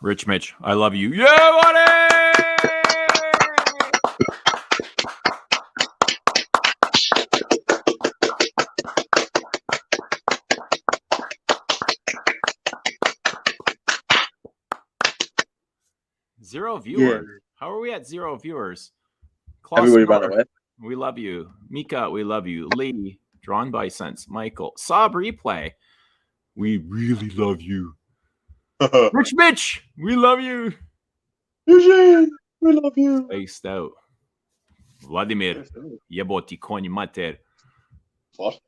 Rich Mitch, I love you. Yeah, buddy! 0 viewers. Yeah. How are we at 0 viewers? Klaus Everybody ran away. We love you. Mika, we love you. Lee, drawn by sense. Michael, Saab replay. We really love you. Rich Mitch, we love you. Eugene, we love you. Spaced out. Vladimir, jeboti konj mater. What?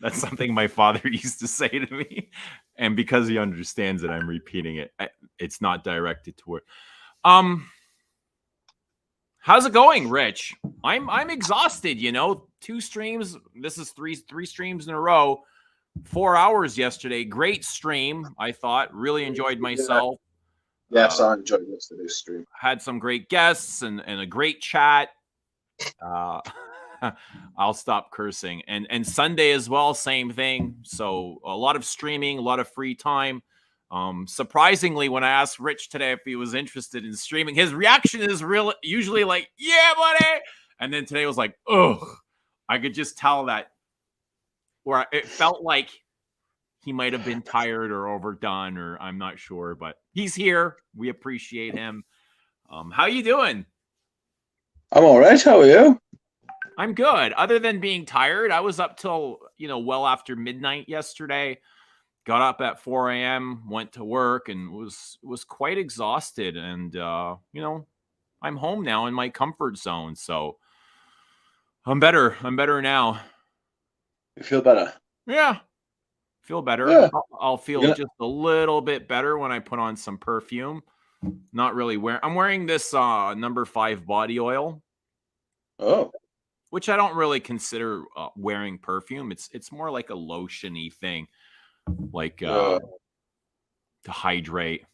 That's something my father used to say to me. And because he understands it, I'm repeating it. It's not directed toward. How's it going, Rich? I'm exhausted, 2 streams. This is three streams in a row. 4 hours yesterday. Great stream, I thought. Really enjoyed myself. Yes, I enjoyed yesterday's stream. Had some great guests and a great chat. I'll stop cursing. And Sunday as well, same thing. So a lot of streaming, a lot of free time. Surprisingly, when I asked Rich today if he was interested in streaming, his reaction is usually like, yeah, buddy. And then today was like, ugh. I could just tell that, or it felt like he might have been tired or overdone, or I'm not sure, but he's here. We appreciate him. How you doing? I'm all right. How are you? I'm good. Other than being tired, I was up till, well after midnight yesterday. Got up at 4 a.m., went to work, and was quite exhausted. And, I'm home now in my comfort zone. So I'm better. I'm better now. You feel better? Yeah. Feel better. Yeah. I'll feel just a little bit better when I put on some perfume. Not really I'm wearing this number 5 body oil. Oh. Which I don't really consider wearing perfume. It's more like a lotion-y thing. Like to hydrate.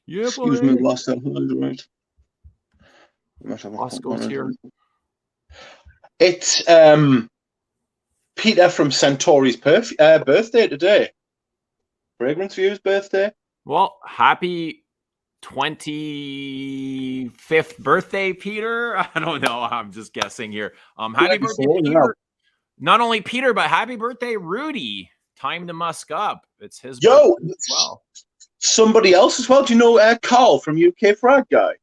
Yeah, excuse me, lost that hydrate. Osco's here. It's Peter from Centauri's birthday today. Fragrance View's birthday. Well, happy 25th birthday, Peter. I don't know. I'm just guessing here. Happy birthday, Peter. Not only Peter, but happy birthday, Rudy. Time to musk up. It's his birthday as well. Somebody else as well. Do you know Carl from UK Frag Guy?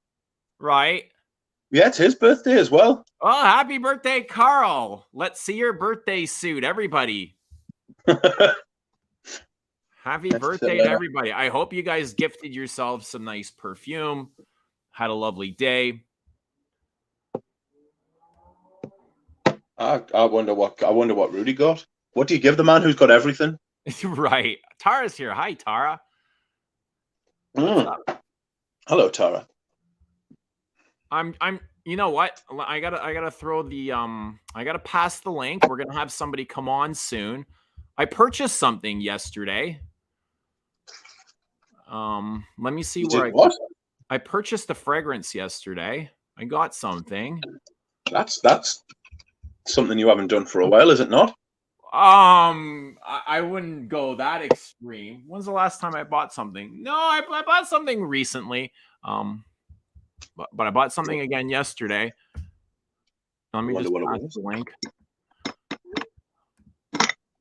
Right. Yeah, it's his birthday as well. Oh, happy birthday, Carl. Let's see your birthday suit, everybody. Happy birthday to everybody. I hope you guys gifted yourselves some nice perfume. Had a lovely day. I wonder what Rudy got. What do you give the man who's got everything? Right. Tara's here. Hi, Tara. Hello, Tara. I'm you know what? I gotta throw the I gotta pass the link. We're gonna have somebody come on soon. I purchased something yesterday. Let me see where I purchased a fragrance yesterday. I got something. That's something you haven't done for a while, is it not? I wouldn't go that extreme. When's the last time I bought something? No, I bought something recently. But I bought something again yesterday. Let me just pass the link.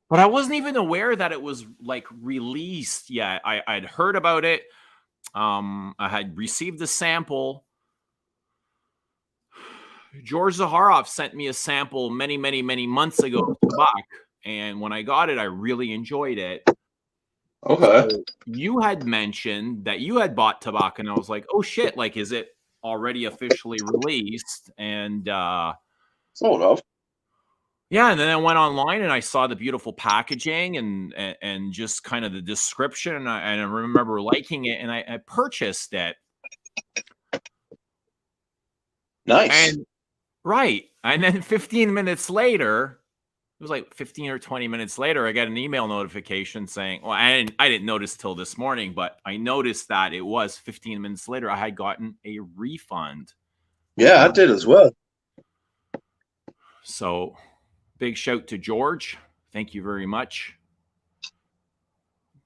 But I wasn't even aware that it was like released yet. I'd heard about it. I had received a sample. George Zaharoff sent me a sample many, many, many months ago back. And when I got it, I really enjoyed it. Okay. So you had mentioned that you had bought tobacco, and I was like, oh shit, like, is it already officially released? And sort of. Yeah, and then I went online and I saw the beautiful packaging and just kind of the description, and I remember liking it, and I purchased it. Nice. And right. And then 15 minutes later, it was like 15 or 20 minutes later, I got an email notification saying, well, I didn't notice till this morning, but I noticed that it was 15 minutes later, I had gotten a refund. Yeah, I did as well. So big shout to George. Thank you very much.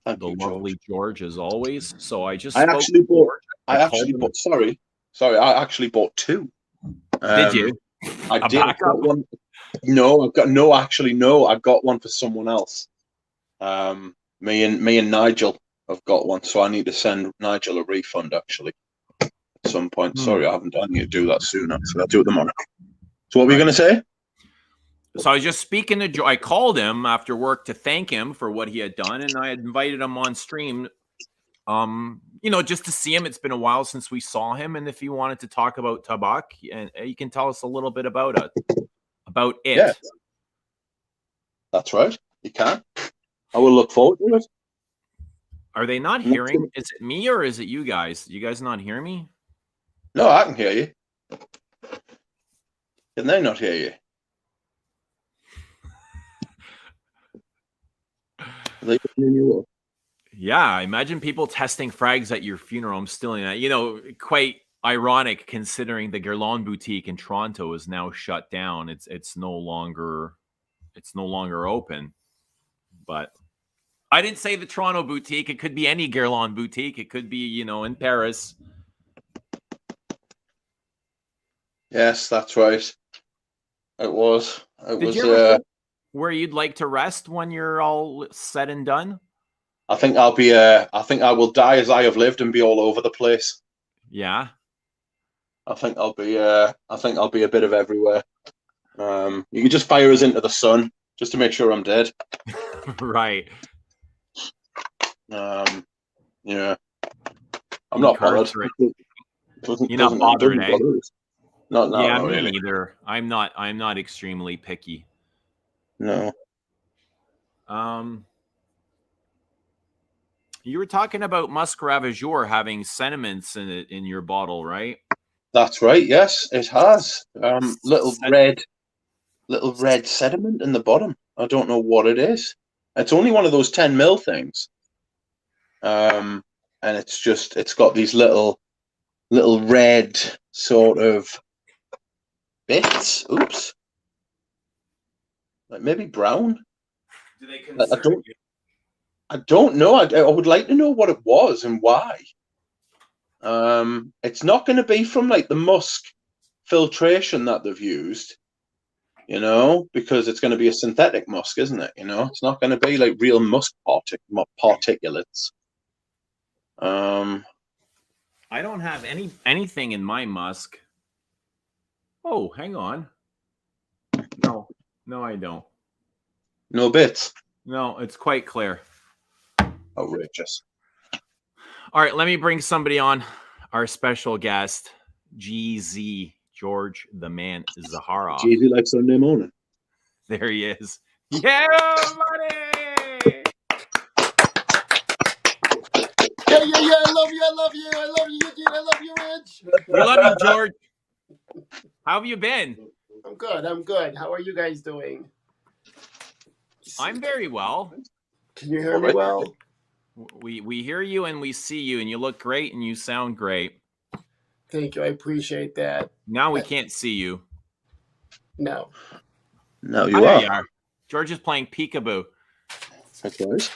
Thank the you, lovely George, as always. So I just I spoke actually to bought. George. I called actually him. bought. Sorry. I actually bought two. Did you? I A did. I've backup? got one. No, I've got no. Actually, no. I got one for someone else. Me and Nigel have got one, so I need to send Nigel a refund actually at some point. Sorry, I haven't. I need to do that soon. Actually, I'll do it tomorrow. So, what were you going to say? So I was just speaking to Joe. I called him after work to thank him for what he had done, and I had invited him on stream. Just to see him. It's been a while since we saw him, and if he wanted to talk about Tabak, and you can tell us a little bit about it. Yeah, that's right. You can. I will look forward to it. Are they not hearing? Is it me or is it you guys? You guys not hear me? No, I can hear you. Can they not hear you? Are they hearing you up? Yeah, I imagine people testing frags at your funeral. I'm stealing that. Quite ironic considering the Guerlain boutique in Toronto is now shut down. It's no longer open. But I didn't say the Toronto boutique. It could be any Guerlain boutique. It could be, in Paris. Yes, that's right. It was. Did you ever think where you'd like to rest when you're all said and done? I think I'll be. I think I will die as I have lived and be all over the place. Yeah. I think I'll be. I think I'll be a bit of everywhere. You can just fire us into the sun just to make sure I'm dead. Right. Yeah. I'm not bothered. You're not bothered, eh? Not me really. neither. I'm not extremely picky. No. You were talking about Musk Ravageur having sentiments in your bottle, right? That's right. Yes, it has. Little red sediment in the bottom. I don't know what it is. It's only one of those 10 ml things. And it's got these little red sort of bits. Oops. Like maybe brown. Do they concern you? I don't know. I would like to know what it was and why. It's not going to be from like the musk filtration that they've used, because it's going to be a synthetic musk, isn't it? It's not going to be like real musk particulates. I don't have anything in my musk. Oh, hang on. No, I don't. No bits. No, it's quite clear. Outrageous. All right, let me bring somebody on. Our special guest, GZ, George the Man Zaharov. GZ like Sunday morning. There he is. Yeah, buddy! Yeah, I love you, Eugene, I love you, Rich. We love you, George. How have you been? I'm good. How are you guys doing? I'm very well. Can you hear me well? We hear you and we see you, and you look great and you sound great. Thank you. I appreciate that. Now we can't see you. No. No, you there are. You are. George is playing peekaboo. That's right.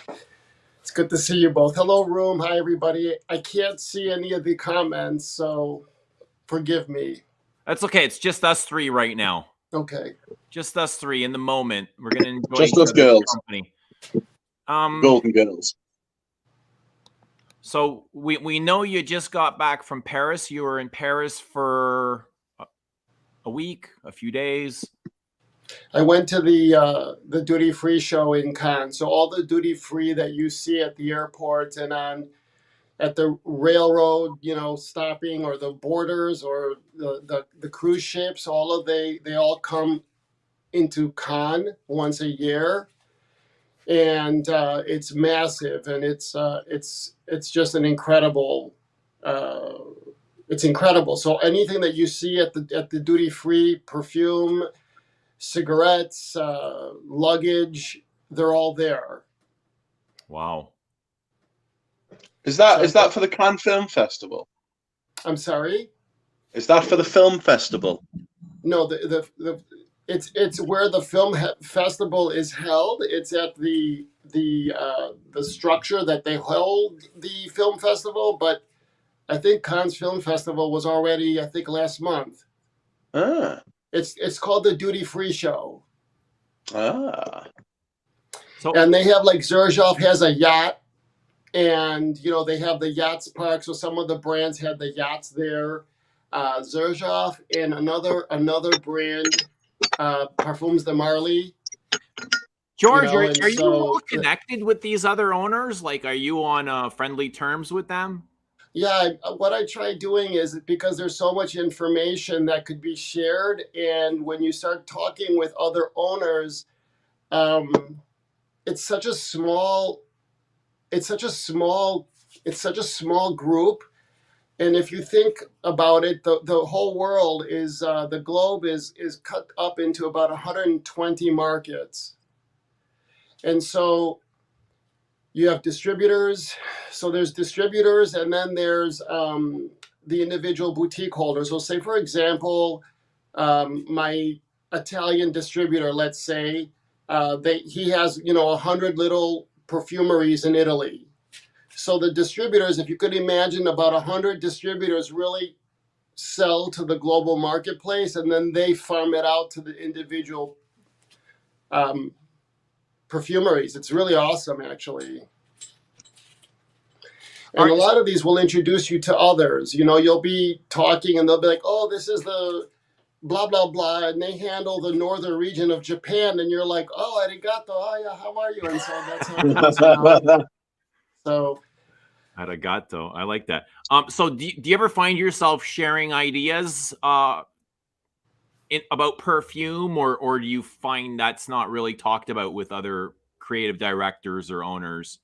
It's good to see you both. Hello, room. Hi, everybody. I can't see any of the comments, so forgive me. That's okay. It's just us three right now. Okay. Just us three in the moment. We're gonna enjoy just us girls. Company. Golden girls. So we know you just got back from Paris. You were in Paris for a week, a few days. I went to the duty free show in Cannes. So all the duty free that you see at the airport and at the railroad, stopping, or the borders, or the cruise ships, they all come into Cannes once a year. And it's massive, and it's just an incredible. It's incredible. So anything that you see at the duty free, perfume, cigarettes, luggage, they're all there. Wow. Is that for the Cannes Film Festival? I'm sorry? Is that for the film festival? No, it's where the film festival is held. It's at the the structure that they hold the film festival, but I think Cannes Film Festival was already, I think, last month. Ah. It's called the Duty Free Show. Ah. And they have, like, Xerjoff has a yacht, and they have the yachts park. So some of the brands had the yachts there. Xerjoff and another brand, Parfums de Marly. George, are you all connected with these other owners? Like, are you on friendly terms with them? Yeah, what I try doing is, because there's so much information that could be shared, and when you start talking with other owners, it's such a small group. And if you think about it, the whole world is the globe is cut up into about 120 markets, and so you have distributors. So there's distributors, and then there's the individual boutique holders. So say, for example, my Italian distributor, let's say, he has 100 little perfumeries in Italy. So the distributors, if you could imagine, about 100 distributors really sell to the global marketplace, and then they farm it out to the individual perfumeries. It's really awesome, actually. And a lot of these will introduce you to others. You'll be talking, and they'll be like, "Oh, this is the blah blah blah," and they handle the northern region of Japan, and you're like, "Oh, arigato, oh yeah, how are you?" And so that's how it goes. So. Arigato. I like that. So do you ever find yourself sharing ideas about perfume, or do you find that's not really talked about with other creative directors or owners?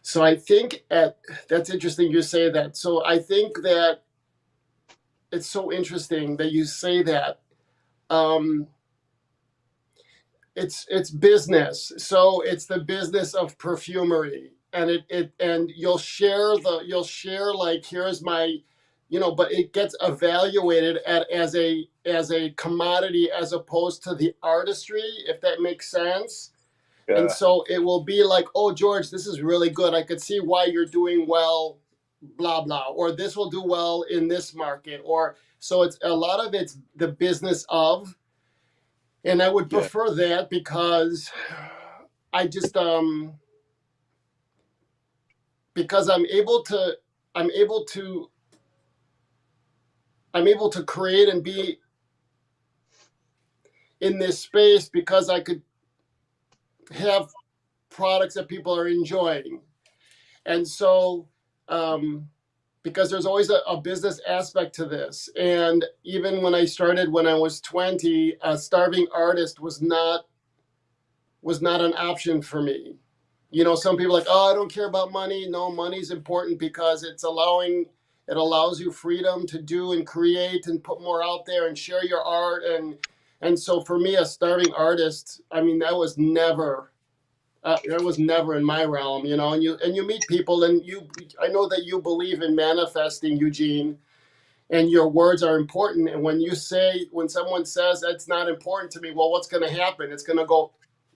So I think that's interesting you say that. So I think that it's so interesting that you say that. It's business. So it's the business of perfumery, and and you'll share like, here's my, but it gets evaluated as a commodity as opposed to the artistry, if that makes sense. Yeah. And so it will be like, "Oh, George, this is really good. I could see why you're doing well, blah blah," or "This will do well in this market," or so it's a lot of it's the business of. And I would prefer that, because I just because I'm able to create and be in this space, because I could have products that people are enjoying. And so because there's always a business aspect to this. And even when I started when I was 20, a starving artist was not an option for me. Some people are like, "Oh, I don't care about money." No, money's important, because it allows you freedom to do and create and put more out there and share your art. And so for me, a starving artist, I mean, that was never in my realm, and you meet people, and I know that you believe in manifesting, Eugene, and your words are important. And when someone says that's not important to me, well, what's going to happen? It's going to go,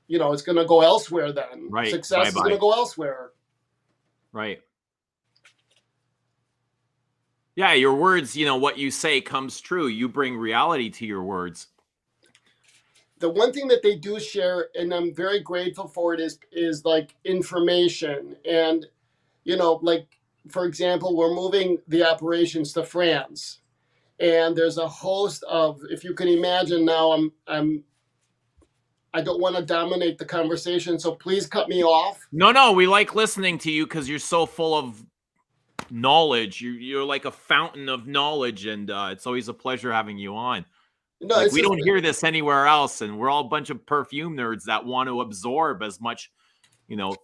it's going to go elsewhere then. Right. Success is going to go elsewhere. Right. Yeah, your words, what you say comes true. You bring reality to your words. The one thing that they do share, and I'm very grateful for it, is like information. And, like, for example, we're moving the operations to France. And there's a host of, if you can imagine now, I don't want to dominate the conversation, so please cut me off. No, we like listening to you, because you're so full of knowledge. You're like a fountain of knowledge, and it's always a pleasure having you on. No, we don't hear this anywhere else, and we're all a bunch of perfume nerds that want to absorb as much, new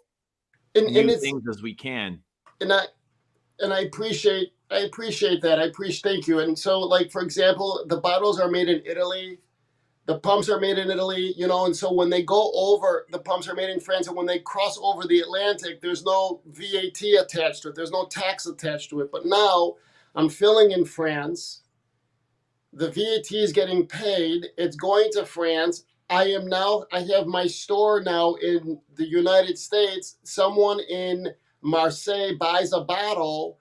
things as we can. And I appreciate that. Thank you. And so, like, for example, the bottles are made in Italy. The pumps are made in Italy, and so when they go over, the pumps are made in France, and when they cross over the Atlantic, there's no VAT attached to it. There's no tax attached to it. But now I'm filling in France, The VAT is getting paid. It's going to France. I have my store now in the United States. Someone in Marseille buys a bottle.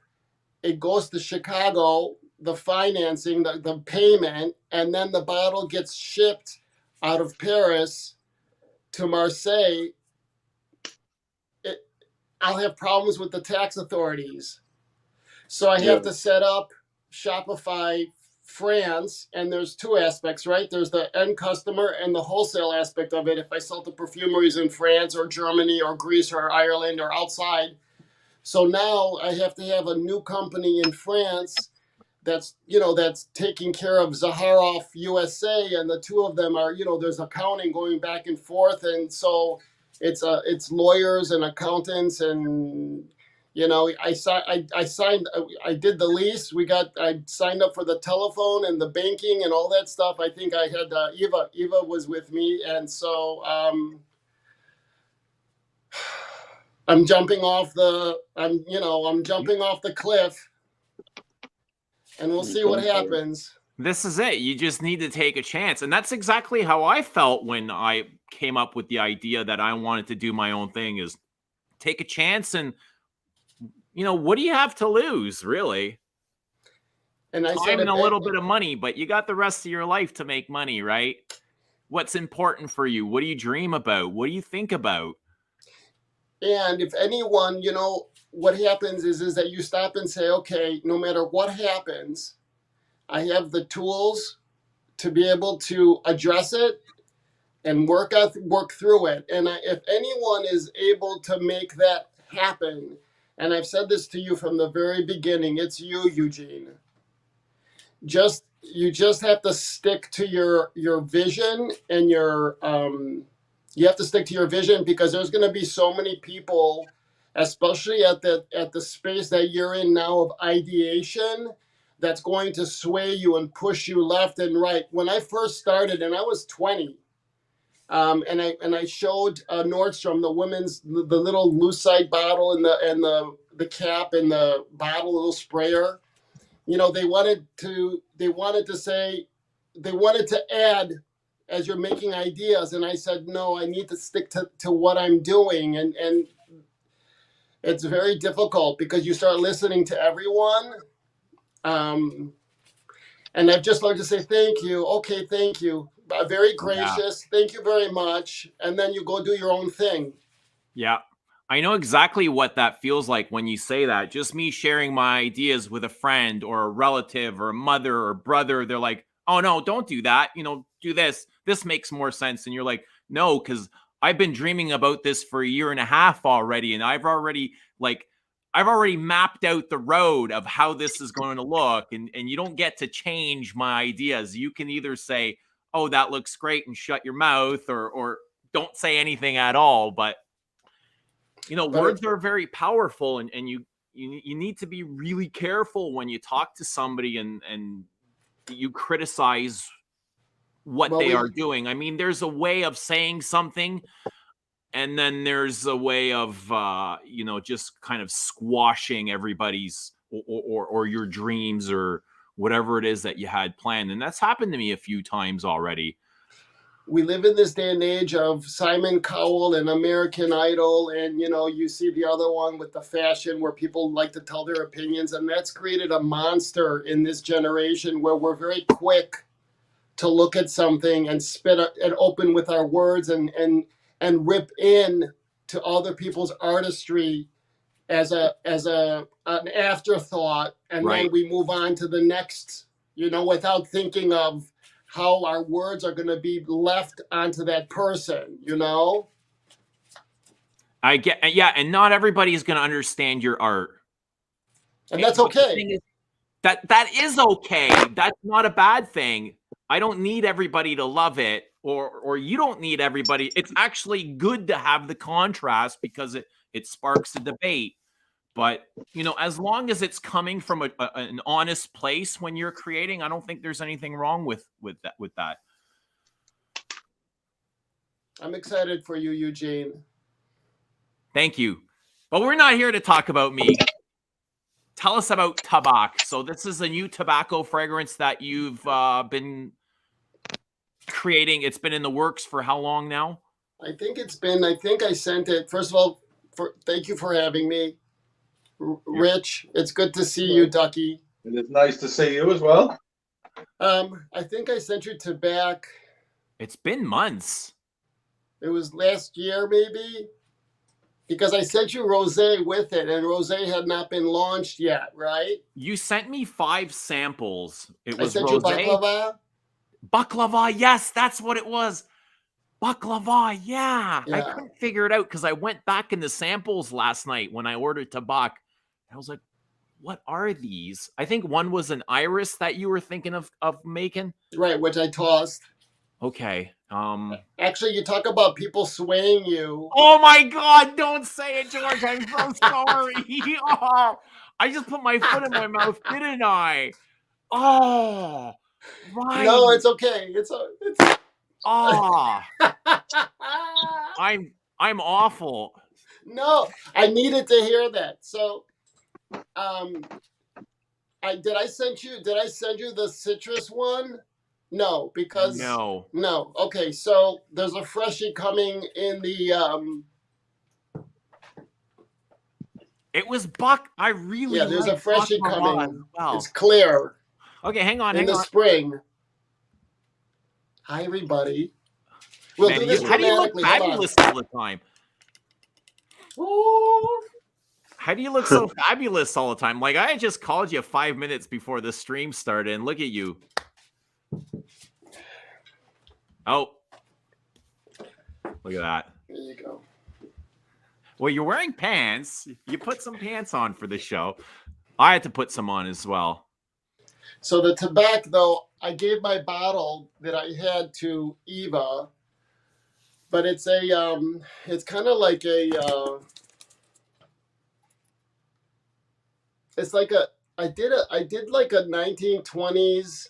It goes to Chicago, the financing, the payment, and then the bottle gets shipped out of Paris to Marseille. I'll have problems with the tax authorities. So I Yeah. have to set up Shopify France, and there's two aspects, right? There's the end customer and the wholesale aspect of it. If I sell to perfumeries in France or Germany or Greece or Ireland or outside. So now I have to have a new company in France that's taking care of Zaharoff USA, and the two of them are, there's accounting going back and forth, and so it's lawyers and accountants, and I did the lease. I signed up for the telephone and the banking and all that stuff. I think I had Eva was with me, and so I'm jumping off the cliff, and we'll see what happens. This is it. You just need to take a chance. And that's exactly how I felt when I came up with the idea that I wanted to do my own thing, is take a chance. And, what do you have to lose, really? And I Time said, and a little bit of money, but you got the rest of your life to make money, right? What's important for you? What do you dream about? What do you think about? And if anyone, what happens is that you stop and say, okay, no matter what happens, I have the tools to be able to address it and work through it. And if anyone is able to make that happen, and I've said this to you from the very beginning, it's you, Eugene. You just have to stick to your vision, and you have to stick to your vision, because there's going to be so many people, especially at the space that you're in now of ideation, that's going to sway you and push you left and right. When I first started, and I was 20, and I showed Nordstrom the little lucite bottle and the cap and the bottle, little sprayer. They wanted to add as you're making ideas, and I said no, I need to stick to what I'm doing, and it's very difficult because you start listening to everyone. And I've just learned to say thank you. Okay, thank you. Very gracious. Yeah. Thank you very much. And then you go do your own thing. Yeah. I know exactly what that feels like when you say that. Just me sharing my ideas with a friend or a relative or a mother or brother, they're like, oh, no, don't do that. Do this. This makes more sense. And you're like, no, because I've been dreaming about this for a year and a half already. And I've already mapped out the road of how this is going to look. And you don't get to change my ideas. You can either say, oh, that looks great, and shut your mouth, or don't say anything at all. But words are very powerful, and you need to be really careful when you talk to somebody and you criticize what they are doing. I mean, there's a way of saying something, and then there's a way of just kind of squashing everybody's or your dreams or whatever it is that you had planned. And that's happened to me a few times already. We live in this day and age of Simon Cowell and American Idol, and you see the other one with the fashion where people like to tell their opinions, and that's created a monster in this generation where we're very quick to look at something and spit and open with our words and rip in to other people's artistry as an afterthought, and right. Then we move on to the next, without thinking of how our words are going to be left onto that person, I get, yeah, and not everybody is going to understand your art, and that's okay. That is okay. That's not a bad thing. I don't need everybody to love it, or you don't need everybody. It's actually good to have the contrast because it sparks a debate. But as long as it's coming from an honest place when you're creating, I don't think there's anything wrong with that. I'm excited for you, Eugene. Thank you. But we're not here to talk about me. tell us about Tabac. So this is a new tobacco fragrance that you've been creating. It's been in the works for how long now? I think I sent it. First of all, thank you for having me. Rich, it's good to see you, Ducky. It is nice to see you as well. I think I sent you Tabac. It's been months. It was last year, maybe, because I sent you rosé with it, and rosé had not been launched yet, right? You sent me 5 samples. It was I sent you rosé. baklava. Baklava, yes, that's what it was. Baklava, yeah. I couldn't figure it out because I went back in the samples last night when I ordered Tabac. I was like, what are these? I think one was an iris that you were thinking of making. Right, which I tossed. Okay. Actually, you talk about people swaying you. Oh my God! Don't say it, George. I'm so sorry. Oh, I just put my foot in my mouth, didn't I? Oh, right. No, it's okay. It's. Oh, I'm awful. No, I needed to hear that. So, did I send you the citrus one? No, because no. Okay, so there's a freshie coming in the It was buck. I really there's a freshie coming. Well. It's clear. Okay, hang on. In the spring. Hi, everybody. We'll do this how do you look fabulous all the time? Ooh. How do you look so fabulous all the time? Like, I just called you 5 minutes before the stream started, and look at you. Oh. Look at that. There you go. Well, you're wearing pants. You put some pants on for the show. I had to put some on as well. So the Tabac, though, I gave my bottle that I had to Eva, but it's it's kind of like a, it's like I did like a 1920s.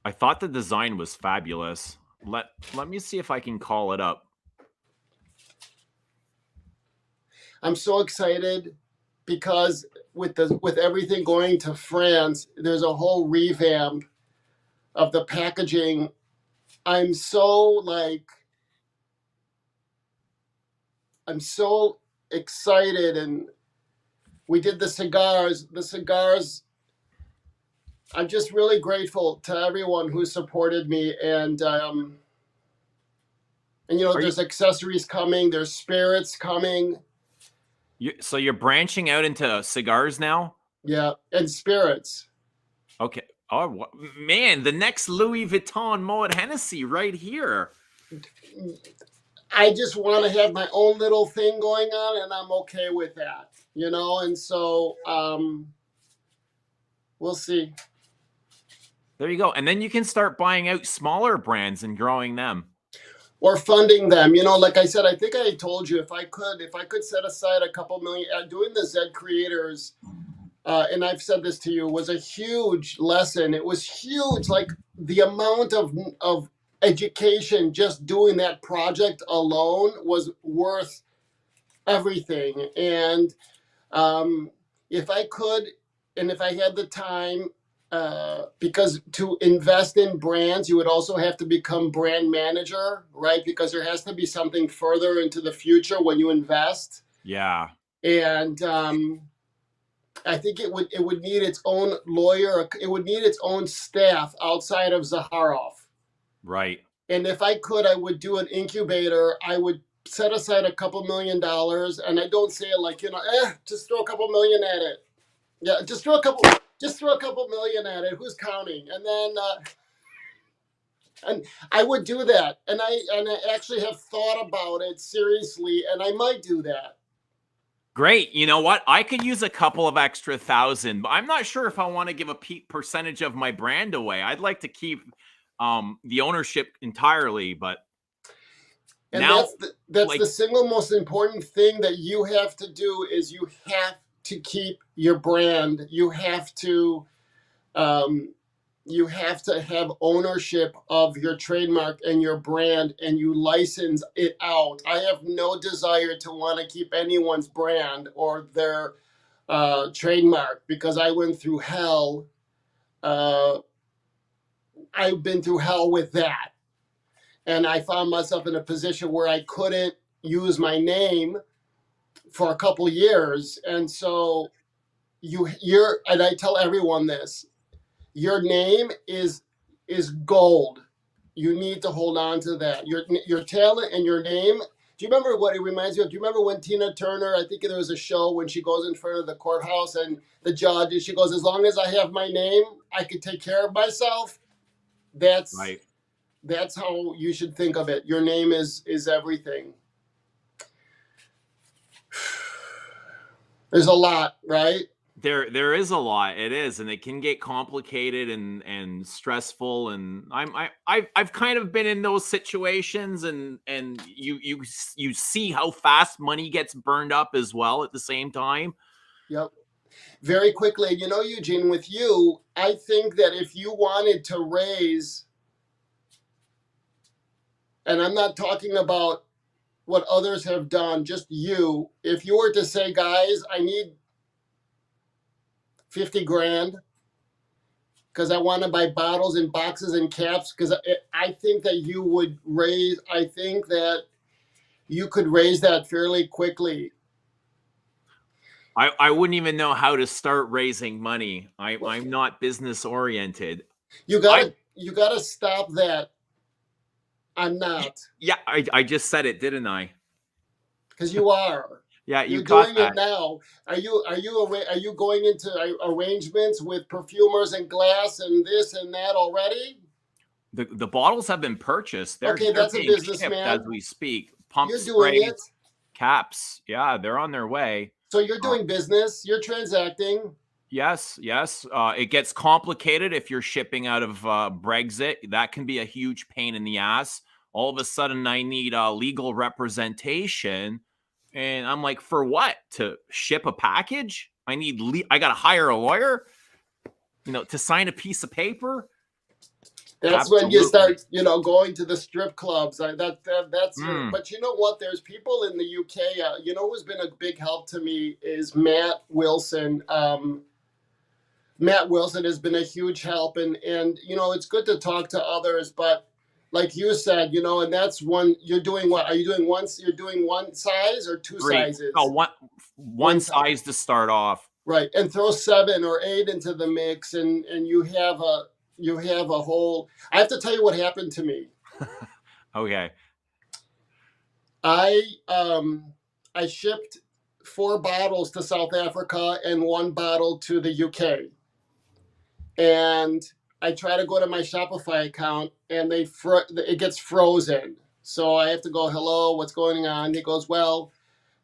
I thought the design was fabulous. Let me see if I can call it up. I'm so excited because with everything going to France, there's a whole revamp of the packaging. I'm so excited, and we did the cigars. I'm just really grateful to everyone who supported me, and there's accessories coming, there's spirits coming. So you're branching out into cigars now? Yeah, and spirits. Okay. Oh, man, the next Louis Vuitton Moet Hennessy right here. I just want to have my own little thing going on, and I'm okay with that, and so we'll see. There you go. And then you can start buying out smaller brands and growing them. Or funding them, like I said, I think I told you if I could set aside a couple million, doing the Z Creators, and I've said this to you, was a huge lesson. It was huge, like the amount of education just doing that project alone was worth everything. And if I could, and if I had the time, because to invest in brands, you would also have to become brand manager, right? Because there has to be something further into the future when you invest. Yeah. And I think it would need its own lawyer. It would need its own staff outside of Zaharoff. Right. And if I could, I would do an incubator. I would set aside $2 million, and I don't say it like, just throw $2 million at it. Yeah, just throw a couple million at it. Who's counting? And then, and I would do that. And I actually have thought about it seriously, and I might do that. Great. You know what? I could use a couple of extra 1,000, but I'm not sure if I want to give a percentage of my brand away. I'd like to keep the ownership entirely, but and now that's the single most important thing that you have to do is you have to keep your brand. You have to have ownership of your trademark and your brand, and you license it out. I have no desire to want to keep anyone's brand or their trademark because I went through hell. I've been through hell with that. And I found myself in a position where I couldn't use my name for a couple years. And so and I tell everyone this, your name is gold. You need to hold on to that. Your talent and your name. Do you remember what it reminds you of? Do you remember when Tina Turner, I think there was a show when she goes in front of the courthouse and the judge, and she goes, as long as I have my name, I could take care of myself. Right. That's how you should think of it. Your name is everything. There's a lot, right? There is a lot. It is, and it can get complicated and stressful. And I've kind of been in those situations, and you see how fast money gets burned up as well at the same time. Yep. Very quickly, Eugene, with you, I think that if you wanted to raise, and I'm not talking about what others have done, just you, if you were to say, guys, I need 50 grand because I want to buy bottles and boxes and caps, because I think that I think that you could raise that fairly quickly. I wouldn't even know how to start raising money. I'm not business oriented. You gotta stop that. I'm not. Yeah, I just said it, didn't I? Because you are. Yeah, You're got doing that. it now. Are you going into arrangements with perfumers and glass and this and that already? The bottles have been purchased. They're that's a being businessman. shipped as we speak. Pump You're doing sprays, it. caps. Yeah, they're on their way. So you're doing business. You're transacting. Yes. It gets complicated if you're shipping out of Brexit. That can be a huge pain in the ass. All of a sudden, I need legal representation, and I'm like, for what? To ship a package? I got to hire a lawyer, to sign a piece of paper. That's Absolutely. when you start, going to the strip clubs. But you know what? There's people in the UK. Who's been a big help to me is Matt Wilson. Matt Wilson has been a huge help, and it's good to talk to others. But like you said, and that's one. You're doing what? Are you doing once? You're doing one size or two sizes? Oh, one size to start off. Right, and throw 7 or 8 into the mix, and you have a whole. I have to tell you what happened to me. Okay. I shipped 4 bottles to South Africa and 1 bottle to the UK. And I try to go to my Shopify account, and it gets frozen. So I have to go, hello, what's going on? He goes, well,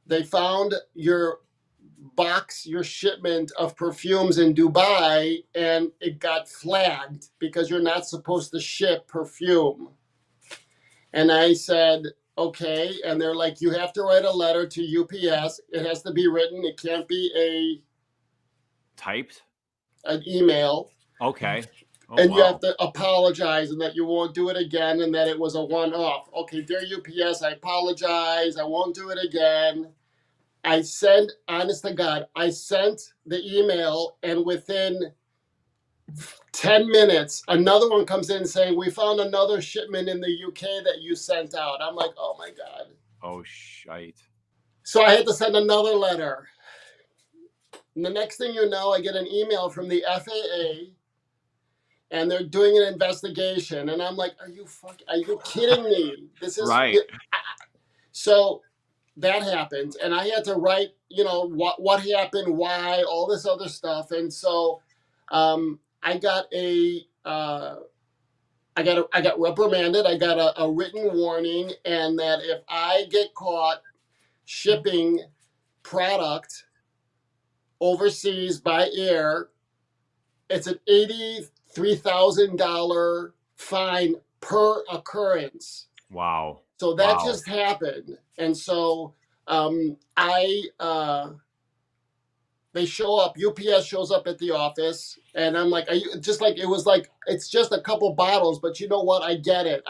they found your shipment of perfumes in Dubai, and it got flagged because you're not supposed to ship perfume. And I said, okay. And they're like, you have to write a letter to UPS. It has to be written. It can't be typed, an email. Okay. Oh, and you have to apologize, and that you won't do it again, and that it was a one-off. Okay, dear UPS, I apologize. I won't do it again. Honest to God, I sent the email, and within 10 minutes, another one comes in saying, we found another shipment in the UK that you sent out. I'm like, oh my God. Oh, shite. So I had to send another letter. And the next thing you know, I get an email from the FAA, and they're doing an investigation. And I'm like, are you kidding me? This is right. So that happened. And I had to write, what happened, why, all this other stuff. And so I got reprimanded. I got a written warning, and that if I get caught shipping product overseas by air, it's an $83,000 fine per occurrence. Wow. So that just happened. And so they show up, UPS shows up at the office, and I'm like, it's just a couple bottles, but you know what? I get it.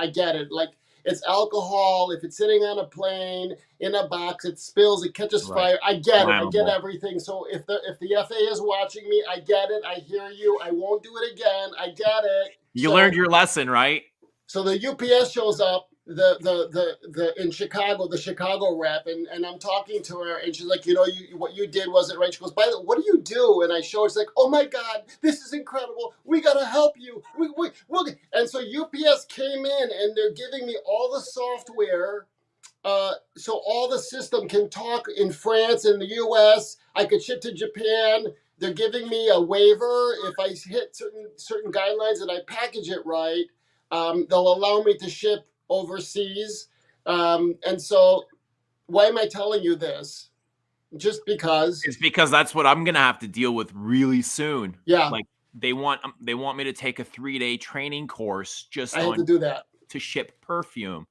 Like, It's alcohol. If it's sitting on a plane in a box, it spills, it catches Right. fire. I get it. I get Flammable. everything. So if the FAA is watching me, I get it. I hear you. I won't do it again. I get it. You learned your lesson, right? So the UPS shows up, the in Chicago, the Chicago rep, and I'm talking to her, and she's like, you know, what you did wasn't right. She goes, by the way, what do you do? And I show her, she's like, oh my God, this is incredible. We gotta help you. We'll. And so UPS came in, and they're giving me all the software. So all the system can talk in France and the US. I could ship to Japan. They're giving me a waiver if I hit certain guidelines and I package it right. They'll allow me to ship overseas. And so, why am I telling you this? Just because. It's because that's what I'm gonna have to deal with really soon. Yeah. Like they want me to take a 3-day training course just I have to do that to ship perfume.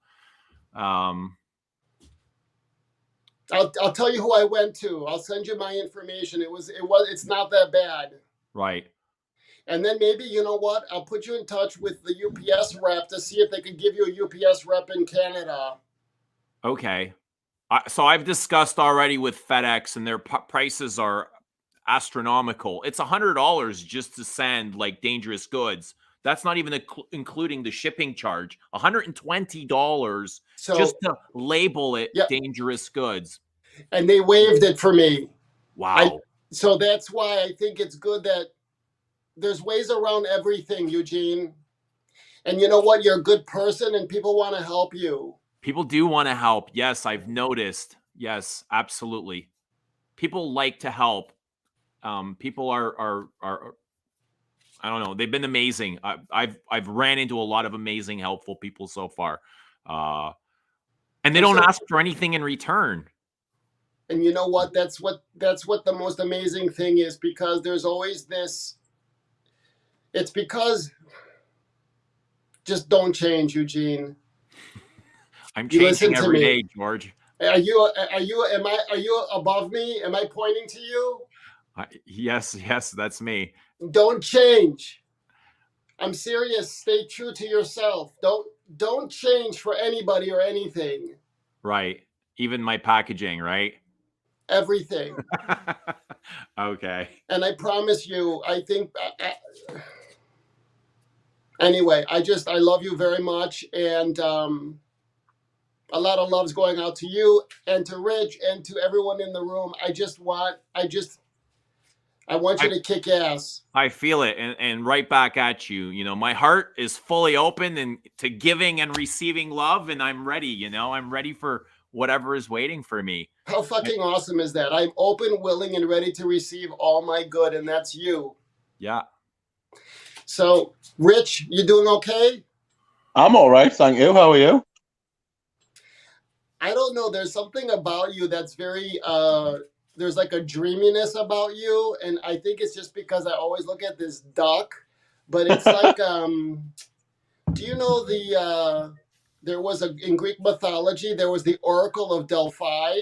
I'll tell you who I went to. I'll send you my information. It's not that bad. Right. And then maybe, you know what? I'll put you in touch with the UPS rep to see if they can give you a UPS rep in Canada. Okay. So I've discussed already with FedEx, and their prices are astronomical. It's $100 just to send like dangerous goods. That's not even including the shipping charge. $120 just to label it dangerous goods. And they waived it for me. Wow. So that's why I think it's good that there's ways around everything, Eugene. And you know what? You're a good person and people want to help you. People do want to help. Yes, I've noticed. Yes, absolutely. People like to help. People are I don't know. They've been amazing. I've ran into a lot of amazing, helpful people so far. And they don't ask for anything in return. And you know what? That's what the most amazing thing is, because there's always this. It's because just don't change, Eugene. I'm changing every day, George. Are you above me? Am I pointing to you? Yes, that's me. Don't change. I'm serious. Stay true to yourself. Don't change for anybody or anything. Right. Even my packaging, right? Everything. Okay. And I promise you, I think. Anyway, I love you very much, and a lot of love's going out to you and to Rich and to everyone in the room. I want you to kick ass. I feel it, and right back at you. You know, my heart is fully open and to giving and receiving love, and I'm ready. You know, I'm ready for whatever is waiting for me. How fucking awesome is that? I'm open, willing, and ready to receive all my good, and that's you. Yeah. So, Rich, you doing okay? I'm all right, thank you. How are you? I don't know. There's something about you that's very, there's like a dreaminess about you. And I think it's just because I always look at this duck. But it's like, do you know there was in Greek mythology, there was the Oracle of Delphi?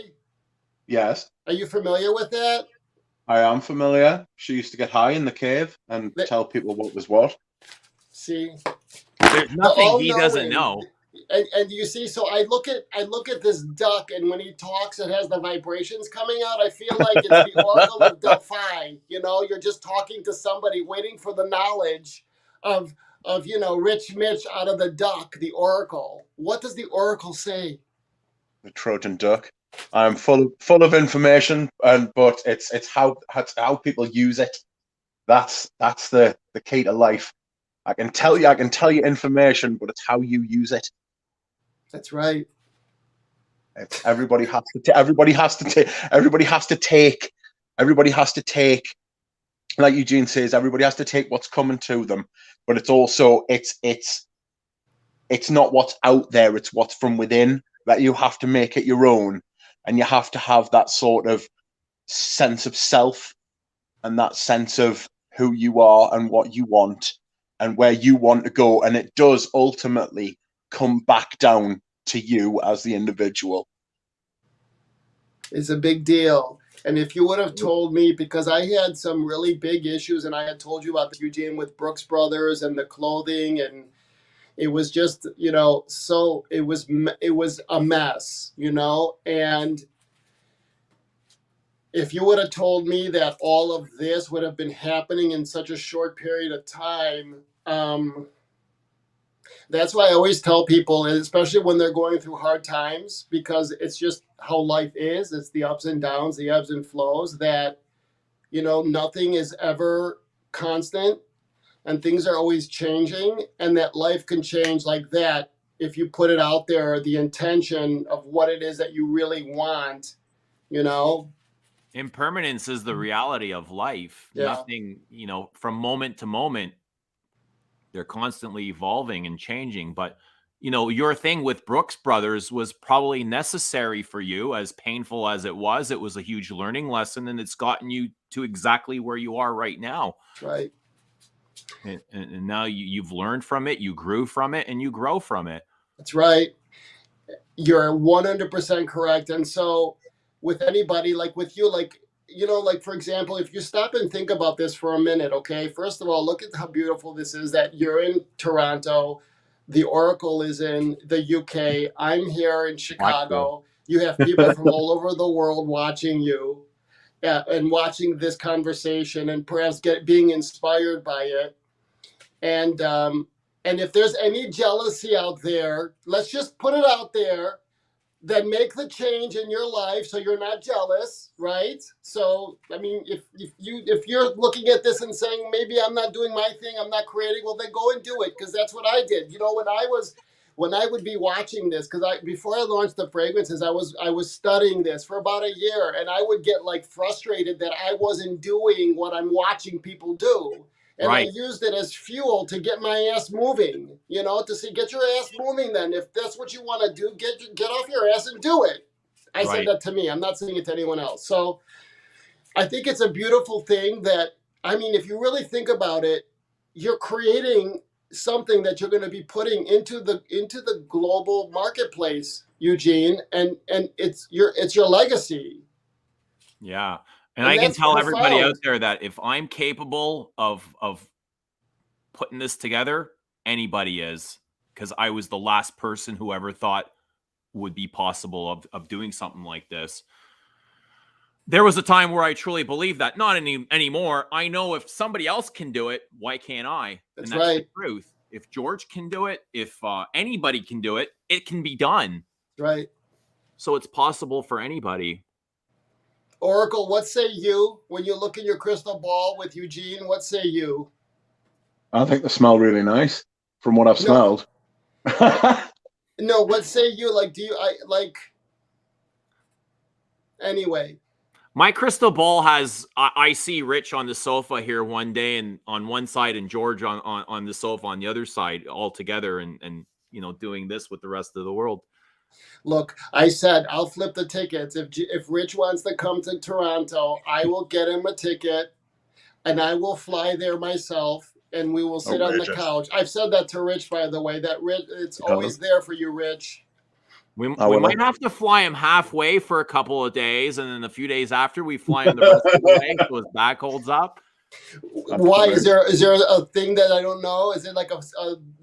Yes. Are you familiar with that? I am familiar. She used to get high in the cave and tell people what was what. See? There's nothing he doesn't know. And you see, so I look at this duck, and when he talks, it has the vibrations coming out. I feel like it's the Oracle of Delphi. You know, you're just talking to somebody, waiting for the knowledge of Rich Mitch out of the duck, the Oracle. What does the Oracle say? The Trojan duck. I'm full of information, but it's how people use it. That's the key to life. I can tell you information, but it's how you use it. That's right. Everybody has to take, like Eugene says, everybody has to take what's coming to them, but it's also it's not what's out there, it's what's from within, that you have to make it your own, and you have to have that sort of sense of self and that sense of who you are and what you want and where you want to go, and it does ultimately come back down to you as the individual. It's a big deal. And if you would have told me, because I had some really big issues, and I had told you about the Eugene with Brooks Brothers and the clothing, and It was just, so it was a mess, and if you would have told me that all of this would have been happening in such a short period of time, that's why I always tell people, especially when they're going through hard times, because it's just how life is. It's the ups and downs, the ebbs and flows, that, nothing is ever constant and things are always changing, and that life can change like that if you put it out there, the intention of what it is that you really want, Impermanence is the reality of life. Yeah. Nothing, from moment to moment, they're constantly evolving and changing. But, your thing with Brooks Brothers was probably necessary for you, as painful as it was. It was a huge learning lesson, and it's gotten you to exactly where you are right now. Right. And now you've learned from it, you grew from it, and you grow from it. That's right. You're 100% correct. And so with anybody, like with you, like, for example, if you stop and think about this for a minute, okay, first of all, look at how beautiful this is, that you're in Toronto, the Oracle is in the UK, I'm here in Chicago, you have people from all over the world watching you, and watching this conversation, and perhaps being inspired by it. And if there's any jealousy out there, let's just put it out there, then make the change in your life so you're not jealous, right? So, I mean, if you're looking at this and saying, maybe I'm not doing my thing, I'm not creating, well, then go and do it, because that's what I did. When I would be watching this, because before I launched the fragrances, I was studying this for about a year, and I would get like frustrated that I wasn't doing what I'm watching people do. And Right. I used it as fuel to get my ass moving, to say, get your ass moving then. If that's what you want to do, get off your ass and do it. I said that to me. I'm not saying it to anyone else. So I think it's a beautiful thing that, I mean, if you really think about it, you're creating something that you're going to be putting into the global marketplace, Eugene, and it's your legacy. Yeah. And I can tell everybody out there that if I'm capable of putting this together, anybody is, because I was the last person who ever thought would be possible of doing something like this. There was a time where I truly believed that. Not anymore. I know if somebody else can do it, why can't I? That's and that's right. The truth. If George can do it, if anybody can do it, it can be done. Right. So it's possible for anybody. Oracle, what say you when you look in your crystal ball with Eugene? What say you? I think they smell really nice from what I've smelled. No, what say you? Like, anyway. My crystal ball has, I see Rich on the sofa here one day, and on one side, and George on the sofa on the other side, all together, and doing this with the rest of the world. Look, I said I'll flip the tickets. If Rich wants to come to Toronto, I will get him a ticket, and I will fly there myself, and we will sit on the couch. I've said that to Rich, by the way, that Rich, it's always there for you, Rich. We might have to fly him halfway for a couple of days, and then a few days after we fly him the rest of the way so his back holds up. Why? Is there a thing that I don't know? Is it like a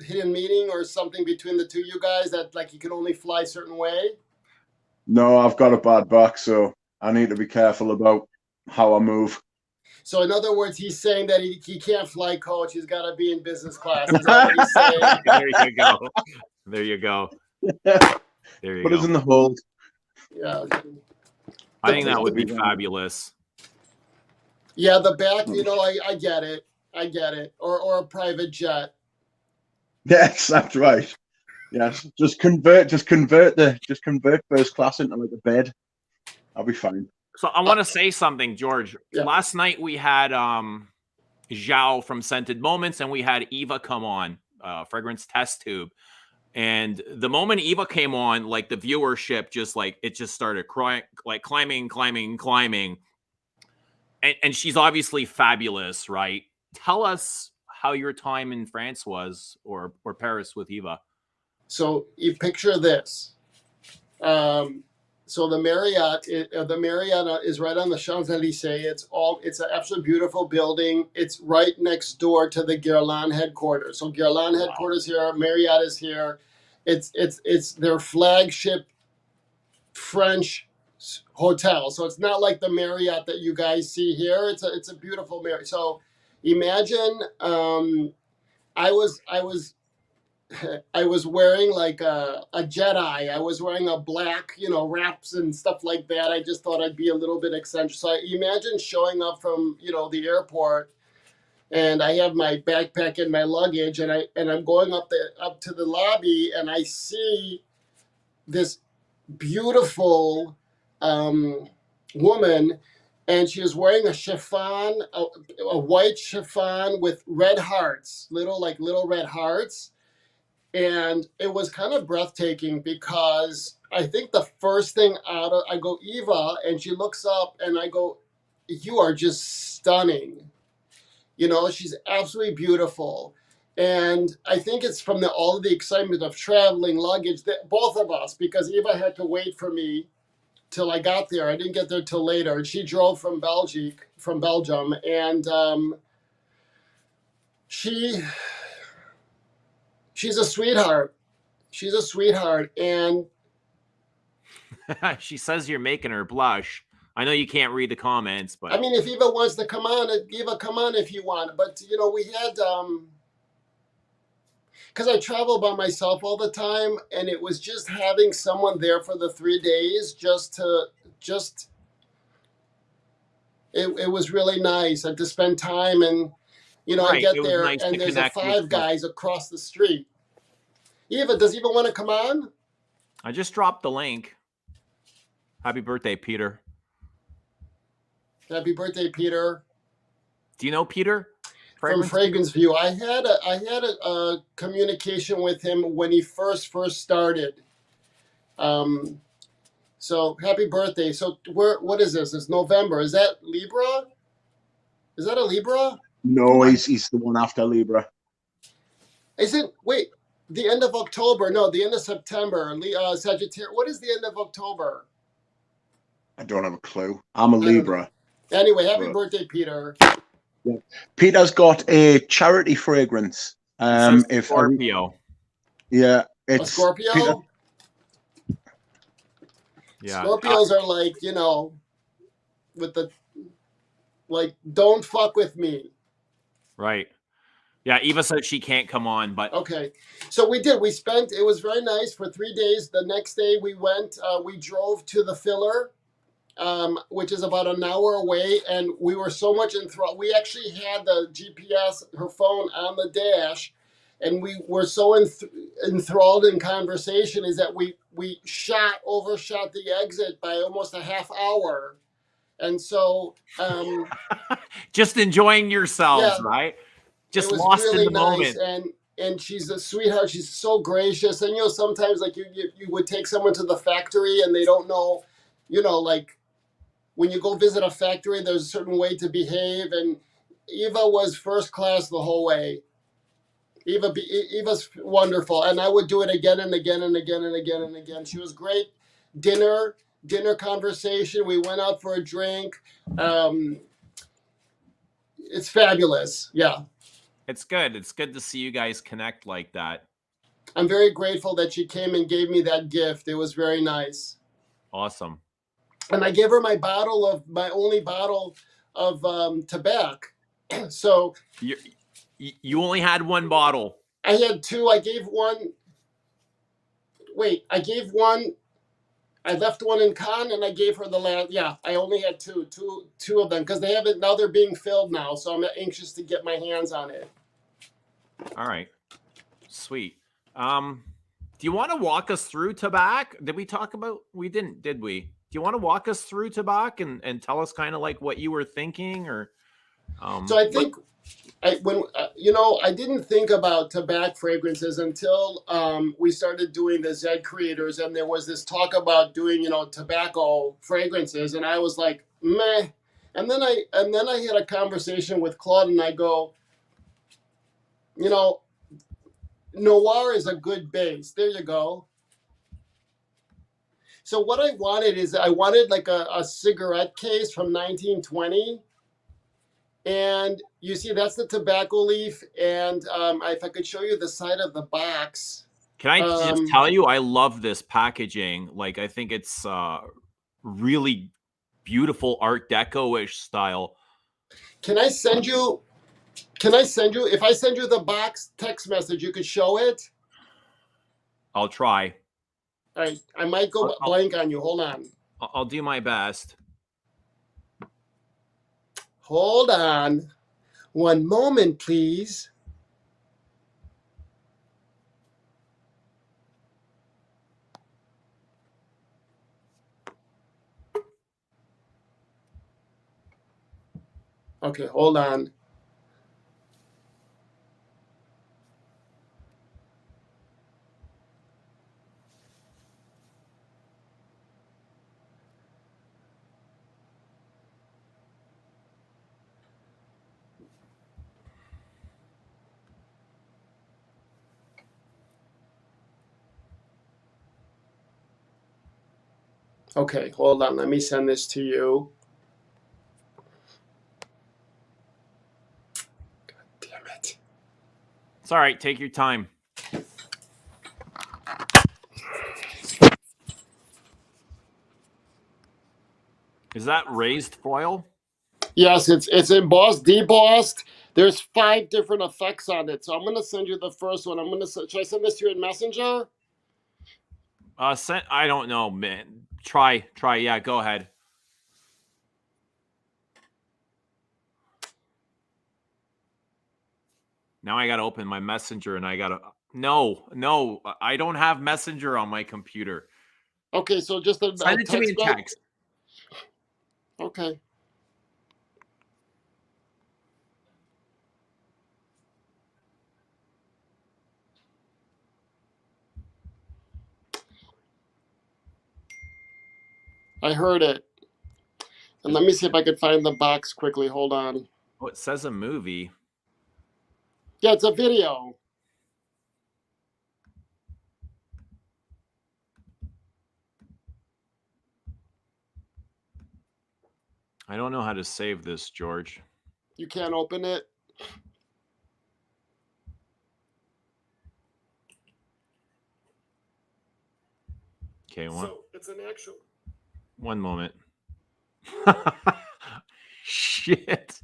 hidden meeting or something between the two of you guys that like you can only fly a certain way? No, I've got a bad back, so I need to be careful about how I move. So in other words, he's saying that he can't fly coach. He's got to be in business class. Is that what he's saying? There you go. There you go. There you go. Put us in the hold. Yeah. I think that would be fabulous. Yeah, the back, I get it. I get it. Or a private jet. Yes, that's right. Yes, just convert first class into like a bed. I'll be fine. So I want to say something, George. Yeah. Last night we had Zhao from Scented Moments, and we had Eva come on, fragrance test tube. And the moment Eva came on, like the viewership just started climbing. And she's obviously fabulous, right? Tell us how your time in France was, or Paris with Eva. So you picture this. So the Marriott is right on the Champs Elysees. It's an absolutely beautiful building. It's right next door to the Guerlain headquarters. So Guerlain headquarters here, Marriott is here. It's their flagship French hotel. So it's not like the Marriott that you guys see here. It's a beautiful Marriott. So imagine I was I was wearing like a Jedi. I was wearing a black, wraps and stuff like that. I just thought I'd be a little bit eccentric. So I imagine showing up from, the airport, and I have my backpack and my luggage, and I'm going up to the lobby, and I see this beautiful woman, and she was wearing a chiffon, a white chiffon with red hearts, little red hearts. And it was kind of breathtaking because I think the first thing I go, Eva, and she looks up and I go, you are just stunning. She's absolutely beautiful. And I think it's from all of the excitement of traveling, luggage, that both of us, because Eva had to wait for me till I got there. I didn't get there till later. And she drove from Belgium. And she's a sweetheart. She's a sweetheart, and She says you're making her blush. I know you can't read the comments, but I mean, if Eva wants to come on, Eva, come on if you want. But we had because I travel by myself all the time, and it was just having someone there for the 3 days, it was really nice, and to spend time, and I right, get it was there, nice to and there's a connect with Five you. Guys across the street. Eva, does Eva want to come on? I just dropped the link. Happy birthday, Peter. Happy birthday, Peter. Do you know Peter? From Fragrance View. I had a communication with him when he first started. So happy birthday. So what is this? It's November. Is that Libra? Is that a Libra? No, he's the one after Libra. Wait, the end of October? No, the end of September. Sagittarius. What is the end of October? I don't have a clue. I'm a Libra. Anyway, happy birthday, Peter. Yeah. Peter's got a charity fragrance. If Scorpio. Yeah, it's a Scorpio. Peter. Yeah. Scorpios are like, with the don't fuck with me. Right. Yeah, Eva said she can't come on, but okay. So we did. It was very nice for 3 days. The next day we drove to the filler, which is about an hour away, and we were so much enthralled. We actually had the GPS, her phone, on the dash, and we were so enthralled in conversation is that we overshot the exit by almost a half hour. And so just enjoying yourselves, right? Just lost really in the moment. And she's a sweetheart. She's so gracious. And sometimes like you would take someone to the factory and they don't know, like when you go visit a factory, there's a certain way to behave. And Eva was first class the whole way. Eva's wonderful, and I would do it again and again and again and again and again. She was great. Dinner conversation. We went out for a drink. It's fabulous. Yeah. It's good. It's good to see you guys connect like that. I'm very grateful that she came and gave me that gift. It was very nice. Awesome. And I gave her my only bottle of tobacco. So you only had one bottle. I had two. I gave one. Wait, I gave one. I left one in Cannes, and I gave her the last. Yeah, I only had two of them because they have it now. They're being filled now, so I'm anxious to get my hands on it. All right, sweet. Do you want to walk us through tobacco? Did we talk about? We didn't, did we? Do you want to walk us through tobacco and tell us kind of like what you were thinking, or? So I think. I didn't think about tobacco fragrances until we started doing the Z Creators, and there was this talk about doing tobacco fragrances, and I was like, meh. And then I had a conversation with Claude, and I go, noir is a good base. There you go. So what I wanted is I wanted like a cigarette case from 1920. And you see, that's the tobacco leaf. And if I could show you the side of the box. Can I just tell you, I love this packaging. Like, I think it's really beautiful Art Deco-ish style. Can I send you, if I send you the box text message, you could show it? I'll try. All right, I might go blank on you. Hold on. I'll do my best. Hold on. One moment, please. Okay, hold on. Okay, hold on. Let me send this to you. God damn it. It's all right. Take your time. Is that raised foil? Yes, it's embossed, debossed. There's 5 different effects on it. So I'm gonna send you the first one. Should I send this to you in Messenger? I don't know, man. Try. Yeah, go ahead. Now I got to open my Messenger and I got to... No, I don't have Messenger on my computer. Okay, so just a Send it to me in text. Okay. I heard it. And let me see if I could find the box quickly. Hold on. Oh, it says a movie. Yeah, it's a video. I don't know how to save this, George. You can't open it? Okay, So it's an actual... One moment. Shit.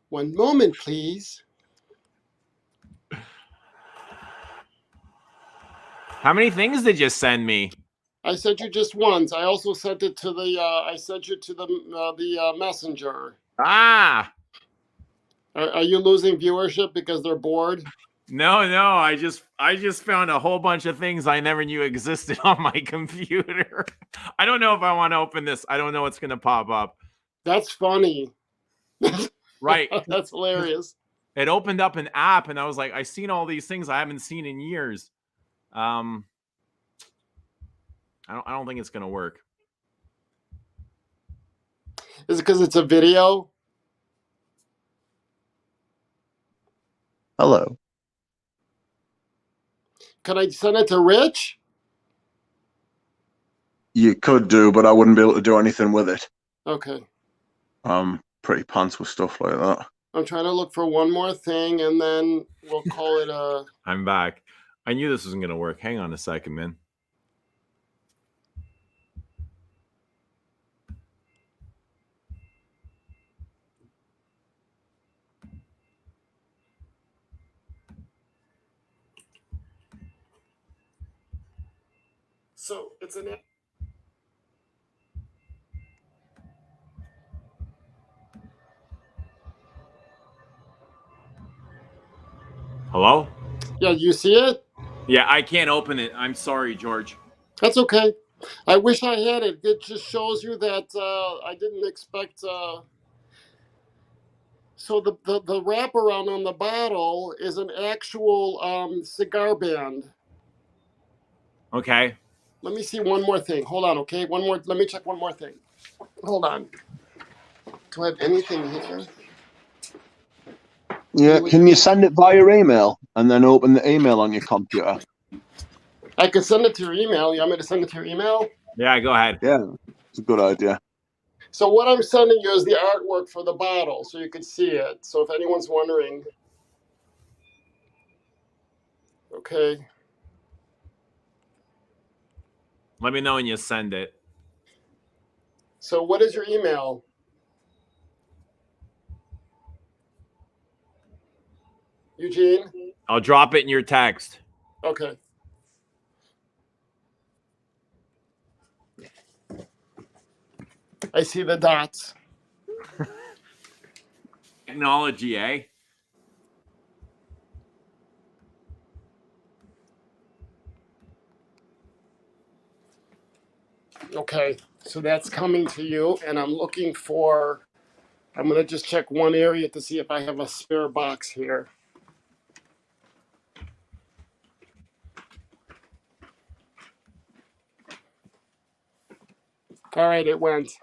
One moment, please. How many things did you send me? I sent you just once. I also sent it to the. I sent you to the messenger. Ah. Are you losing viewership because they're bored? No. I just found a whole bunch of things I never knew existed on my computer. I don't know if I want to open this. I don't know what's gonna pop up. That's funny. Right. That's hilarious. It opened up an app, and I was like, I've seen all these things I haven't seen in years. I don't think it's gonna work. Is it because it's a video? Hello. Can I send it to Rich? You could do, but I wouldn't be able to do anything with it. Okay. I'm pretty pants with stuff like that. I'm trying to look for one more thing, and then we'll call it a... I'm back. I knew this wasn't gonna work. Hang on a second, man. So it's an... Hello? Yeah, you see it? Yeah, I can't open it. I'm sorry, George. That's okay. I wish I had it. It just shows you that I didn't expect... So the wraparound on the bottle is an actual cigar band. Okay. Let me see one more thing. Hold on, okay? One more. Let me check one more thing. Hold on. Do I have anything here? Yeah, can you send it via email and then open the email on your computer? I can send it to your email. You want me to send it to your email? Yeah, go ahead. Yeah, it's a good idea. So what I'm sending you is the artwork for the bottle, so you can see it. So if anyone's wondering, okay. Let me know when you send it. So what is your email? Eugene? I'll drop it in your text. Okay. I see the dots. Technology, eh? Okay. So that's coming to you, and I'm looking for, I'm going to just check one area to see if I have a spare box here. All right, it went.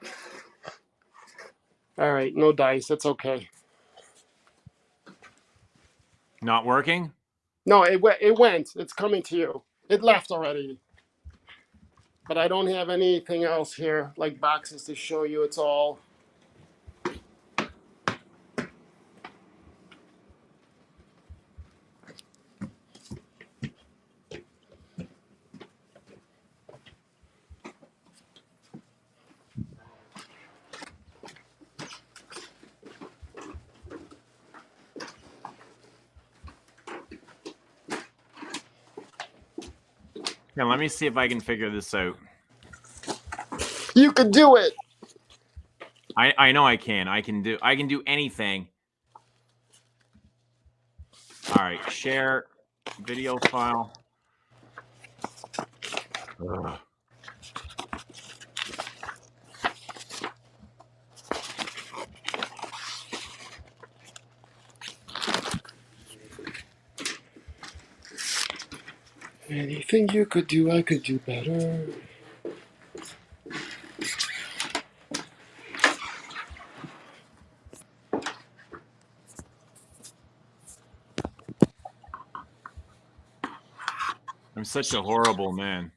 All right, no dice. It's okay. Not working? No, it went. It's coming to you. It left already. But I don't have anything else here, like boxes to show you. It's all. Yeah, let me see if I can figure this out. You could do it. I know I can. I can do anything. All right, share video file. Ugh. Anything you could do, I could do better. I'm such a horrible man.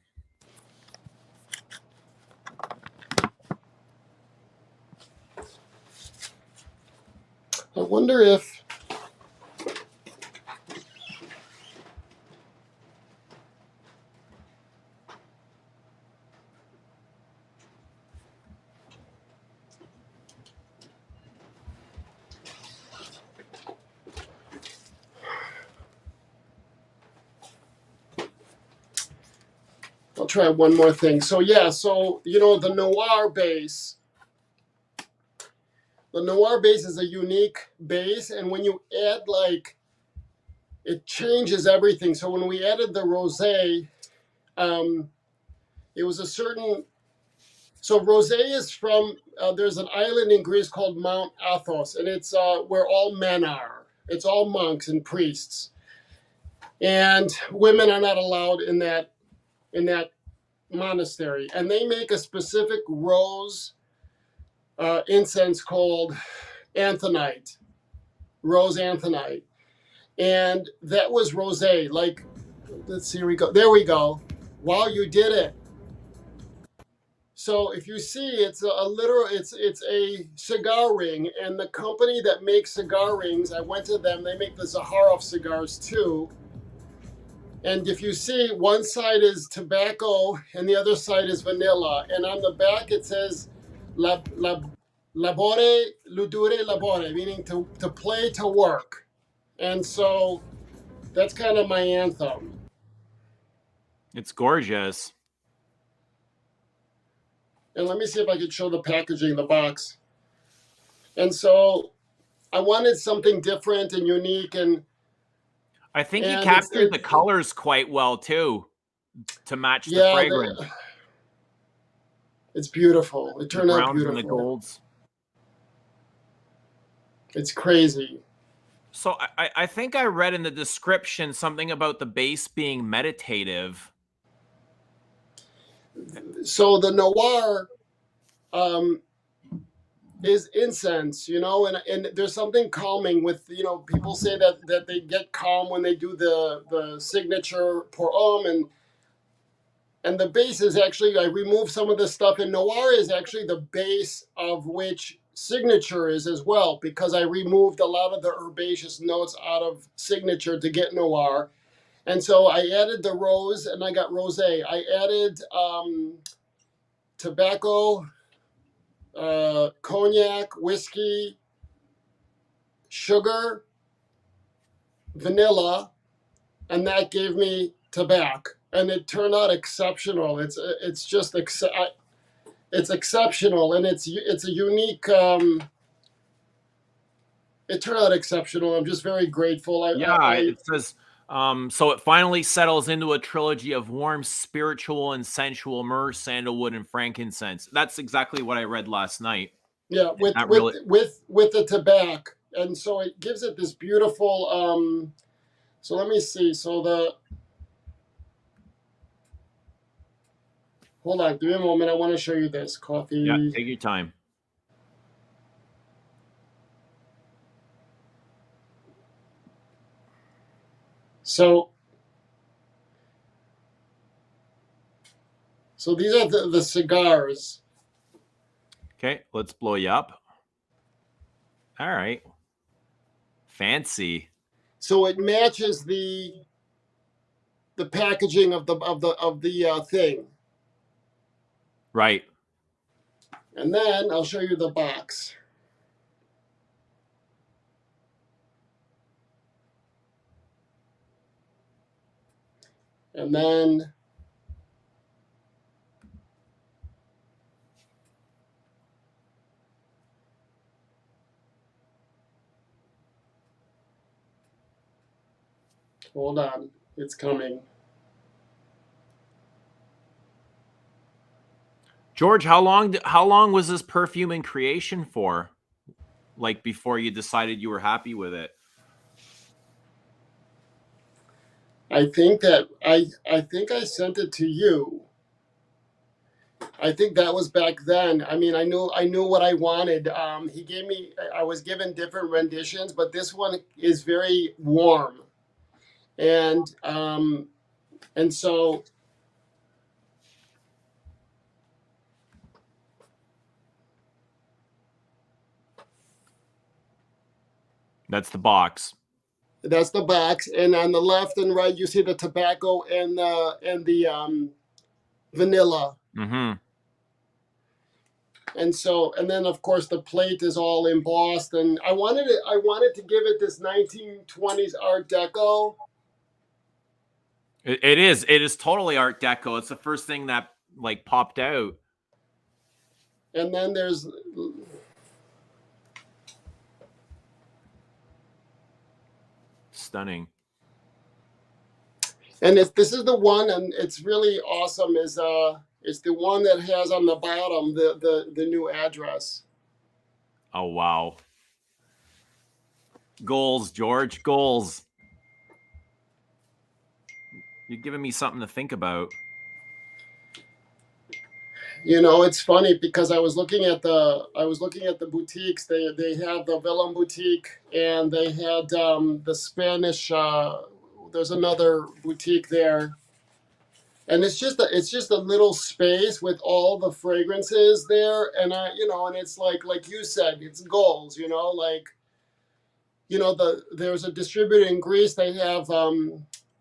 I wonder if. I'll try one more thing. So yeah, so the noir base. The noir base is a unique base, and when you add it changes everything. So when we added the rosé, it was a certain. So rosé is from. There's an island in Greece called Mount Athos, and it's where all men are. It's all monks and priests, and women are not allowed in that monastery. And they make a specific rose incense called Anthonite, rose Anthonite, and that was rosé. Like, let's see, we go. There we go. Wow, you did it. So if you see, it's a literal, it's a cigar ring, and the company that makes cigar rings, I went to them. They make the Zaharoff cigars too. And if you see, one side is tobacco and the other side is vanilla. And on the back it says labore, ludure labore, meaning to play, to work. And so that's kind of my anthem. It's gorgeous. And let me see if I could show the packaging, the box. And so I wanted something different and unique, and I think you and captured the colors quite well too, to match the fragrance. It's beautiful. It turned out beautiful. And the golds. It's crazy. So I think I read in the description something about the base being meditative. So the noir is incense, and there's something calming with, people say that they get calm when they do the signature pour homme, And the base is actually, I removed some of the stuff, and Noir is actually the base of which Signature is as well, because I removed a lot of the herbaceous notes out of Signature to get Noir. And so I added the rose, and I got rosé. I added tobacco, cognac, whiskey, sugar, vanilla, and that gave me tobacco. And it turned out exceptional. It's just it's exceptional, and it's a unique. It turned out exceptional. I'm just very grateful. It says. So it finally settles into a trilogy of warm, spiritual, and sensual myrrh, sandalwood, and frankincense. That's exactly what I read last night. Yeah, with the tobacco, and so it gives it this beautiful. So let me see. So hold on, give me a moment. I want to show you this coffee. Yeah, take your time. So these are the cigars. Okay, let's blow you up. All right. Fancy. So it matches the packaging of the thing. Right. And then I'll show you the box. And then hold on, it's coming. George, how long was this perfume in creation for? Like before you decided you were happy with it? I think I sent it to you. I think that was back then. I mean, I knew what I wanted. He gave me. I was given different renditions, but this one is very warm, and so. That's the box. That's the box, and on the left and right, you see the tobacco and the vanilla. Mm-hmm. And then of course the plate is all embossed, and I wanted to give it this 1920s Art Deco. It is totally Art Deco. It's the first thing that like popped out. And then there's stunning. And this is the one, and it's really awesome. It's the one that has on the bottom the new address. Oh wow! Goals, George. Goals. You're giving me something to think about. You know, it's funny because I was looking at the boutiques. They have the Villum boutique, and they had the Spanish. There's another boutique there, and it's just a little space with all the fragrances there, and and it's like you said, it's goals. There's a distributor in Greece. They have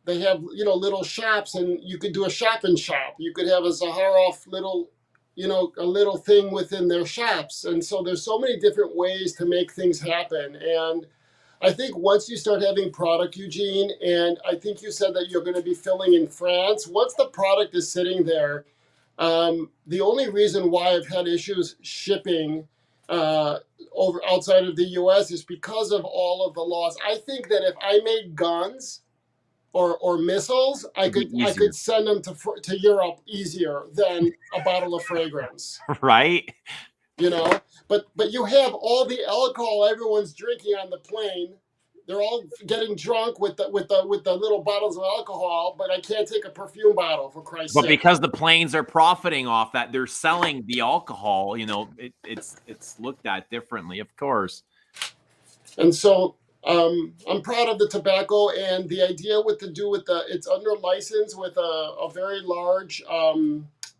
little shops, and you could do a shop in shop. You could have a Zaharoff little, a little thing within their shops. And so there's so many different ways to make things happen. And I think once you start having product, Eugene, and I think you said that you're going to be filling in France, once the product is sitting there, the only reason why I've had issues shipping over outside of the U.S. is because of all of the laws. I think that if I made guns or missiles, I could send them to Europe easier than a bottle of fragrance. Right. But you have all the alcohol everyone's drinking on the plane. They're all getting drunk with the little bottles of alcohol, but I can't take a perfume bottle, for Christ's sake. But because the planes are profiting off that, they're selling the alcohol. It's looked at differently, of course. And so I'm proud of the tobacco, and the idea it's under license with a very large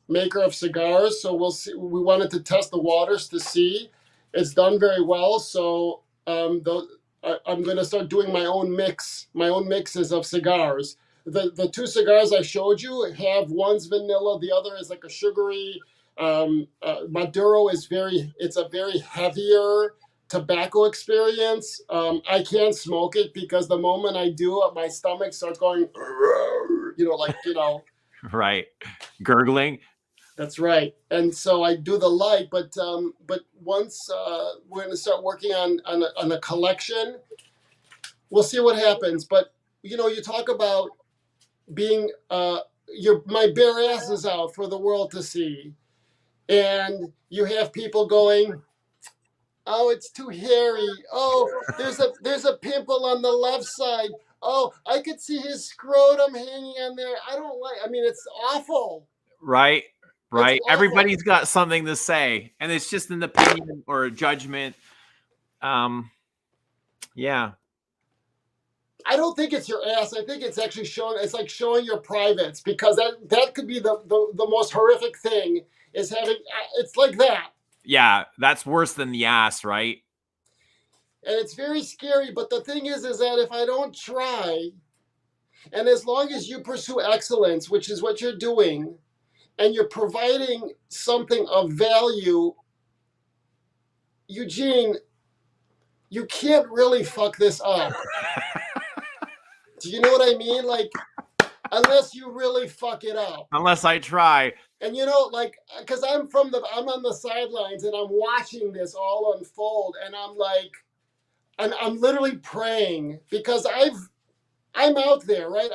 maker of cigars. So we'll see. We wanted to test the waters to see. It's done very well. So I'm going to start doing my own mixes of cigars. The two cigars I showed you have one's vanilla, the other is like a sugary. Maduro it's a very heavier tobacco experience. I can't smoke it because the moment I do, my stomach starts going, Right. Gurgling. That's right. And so I do the light, but once we're going to start working on a collection, we'll see what happens. But you talk about being my bare ass is out for the world to see, and you have people going, "Oh, it's too hairy. Oh, there's a pimple on the left side. Oh, I could see his scrotum hanging on there. I don't like. I mean, it's awful." Right. Right. It's awful. Everybody's got something to say, and it's just an opinion or a judgment. Yeah. I don't think it's your ass. I think it's actually showing. It's like showing your privates, because that could be the most horrific thing is having. It's like that. Yeah, that's worse than the ass, right? And it's very scary. But the thing is that if I don't try, and as long as you pursue excellence, which is what you're doing, and you're providing something of value, Eugene, you can't really fuck this up. Do you know what I mean? Like, unless you really fuck it up. Unless I try. And because I'm on the sidelines and I'm watching this all unfold, and I'm like, and I'm literally praying, because I'm out there, right?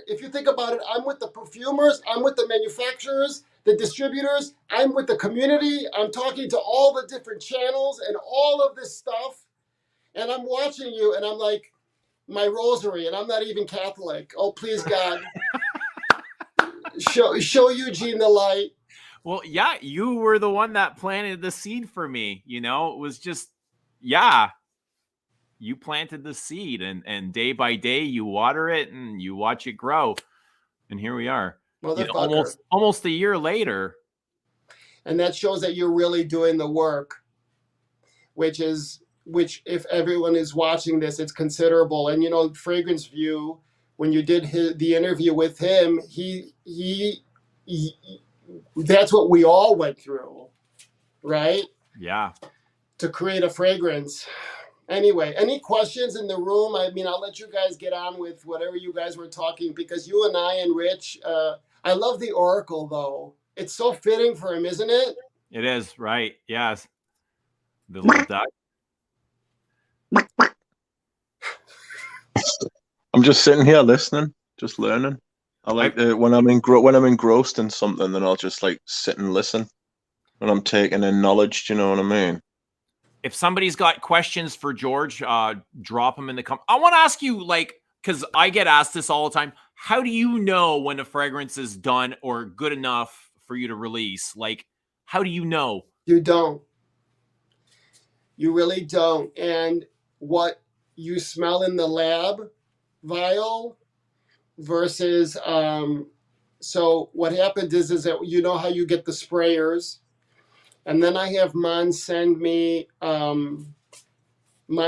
If you think about it, I'm with the perfumers, I'm with the manufacturers, the distributors, I'm with the community, I'm talking to all the different channels and all of this stuff. And I'm watching you, and I'm like, my rosary, and I'm not even Catholic. Oh, please, God. show Eugene the light. Well, yeah, you were the one that planted the seed for me. It was just, yeah. You planted the seed, and day by day you water it and you watch it grow, and here we are. Almost a year later. And that shows that you're really doing the work, which if everyone is watching this, it's considerable. And Fragrance View, when you did the interview with him, he that's what we all went through, right? Yeah. To create a fragrance. Anyway, any questions in the room? I mean, I'll let you guys get on with whatever you guys were talking, because you and I and Rich, I love the Oracle, though. It's so fitting for him, isn't it? It is, right? Yes. The little duck. I'm just sitting here listening, just learning. I like when I'm engrossed in something, then I'll just like sit and listen. When I'm taking in knowledge, do you know what I mean? If somebody's got questions for George, drop them in the comments. I want to ask you, because I get asked this all the time. How do you know when a fragrance is done or good enough for you to release? How do you know? You don't. You really don't. And what you smell in the lab vial versus so what happens is that how you get the sprayers, and then I have Mon send me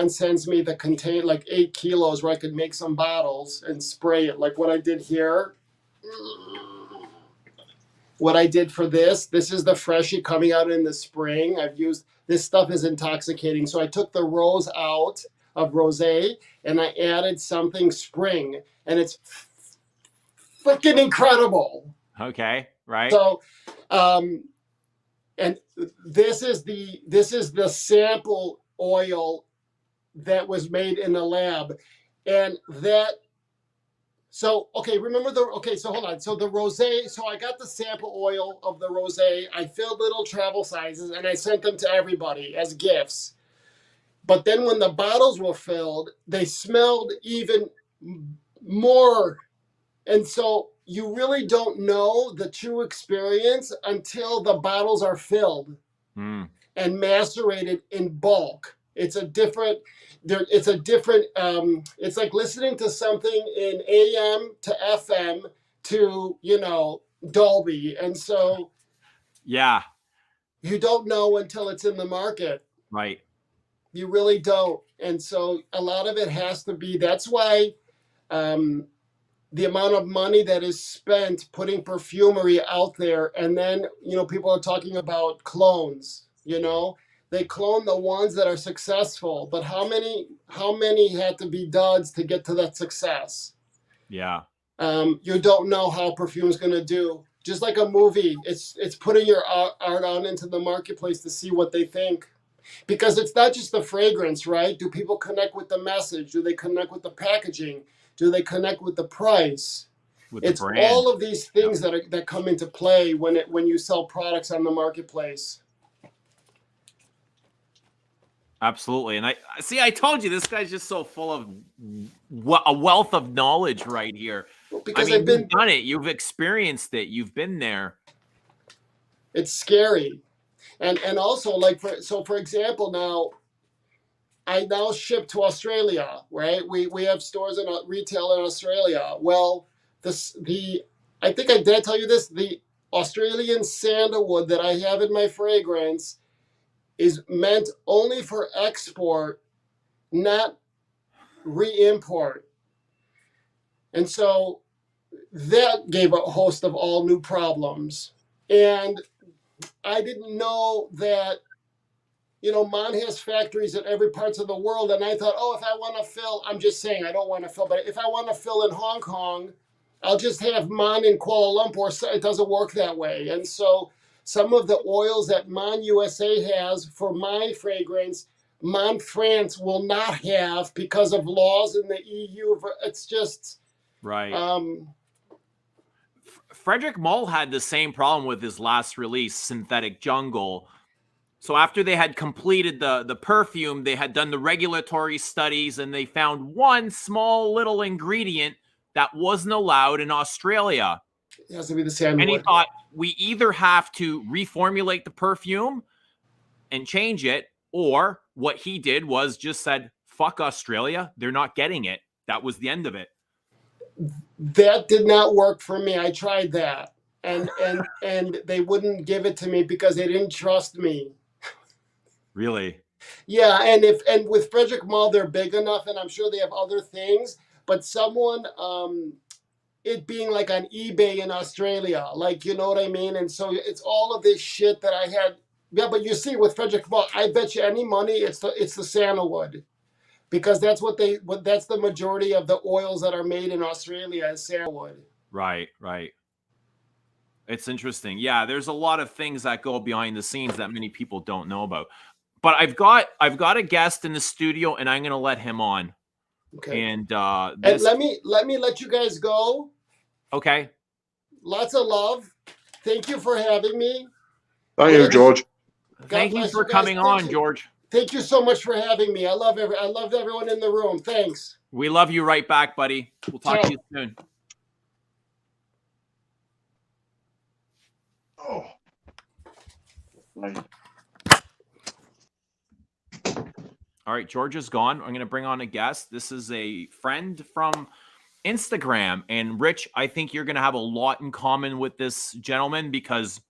sends me the contain like 8 kilos where I could make some bottles and spray it, like what I did here. What I did for this is the freshie coming out in the spring. This stuff is intoxicating. So I took the rose out of rosé and I added something spring, and it's freaking incredible. Okay, right. So, and this is the sample oil that was made in the lab, and that. So, okay, so hold on. So the rosé, so I got the sample oil of the rosé. I filled little travel sizes and I sent them to everybody as gifts. But then when the bottles were filled, they smelled even more. And so you really don't know the true experience until the bottles are filled and macerated in bulk. It's a different. It's a different. It's like listening to something in AM to FM to Dolby, and so Yeah. you don't know until it's in the market. Right. You really don't, and so a lot of it has to be. That's why. The amount of money that is spent putting perfumery out there, and then people are talking about clones. They clone the ones that are successful, but how many had to be duds to get to that success? Yeah. You don't know how perfume is going to do. Just like a movie, it's putting your art out into the marketplace to see what they think. Because it's not just the fragrance, right? Do people connect with the message? Do they connect with the packaging? Do they connect with the price? With It's the brand. all of these things that come into play when you sell products on the marketplace. Absolutely. And I told you, this guy's just so full of a wealth of knowledge right here. Because you've done it. You've experienced it. You've been there. It's scary. And also, for example, now I now ship to Australia, right? We have stores in retail in Australia. Well, I think did I tell you this? The Australian sandalwood that I have in my fragrance is meant only for export, not re-import. And so that gave a host of all new problems. And I didn't know that MON has factories in every parts of the world, and I thought, if I want to fill, I'm just saying I don't want to fill, but if I want to fill in Hong Kong, I'll just have MON in Kuala Lumpur. So it doesn't work that way. And so some of the oils that MON USA has for my fragrance, MON France will not have because of laws in the EU. It's just right. Frederick Mull had the same problem with his last release, Synthetic Jungle. So after they had completed the perfume, they had done the regulatory studies, and they found one small little ingredient that wasn't allowed in Australia. It has to be the sandalwood. And he thought, we either have to reformulate the perfume and change it, or what he did was just said, fuck Australia, they're not getting it. That was the end of it. That did not work for me. I tried that, and they wouldn't give it to me because they didn't trust me. Really? Yeah, and with Frederick Mull, they're big enough, and I'm sure they have other things. But someone, it being like on eBay in Australia, you know what I mean? And so it's all of this shit that I had. Yeah, but you see, with Frederick Mull, I bet you any money it's the sandalwood, because that's that's the majority of the oils that are made in Australia is sandalwood. Right. It's interesting. Yeah, there's a lot of things that go behind the scenes that many people don't know about. But I've got a guest in the studio, and I'm going to let him on. Okay. And let me let you guys go. Okay. Lots of love. Thank you for having me. Thank you, George. Thank you for coming on, George. Thank you so much for having me. I loved everyone in the room. Thanks. We love you right back, buddy. We'll talk to you soon. Oh. Right. All right, George is gone. I'm going to bring on a guest. This is a friend from Instagram. And Rich, I think you're going to have a lot in common with this gentleman, because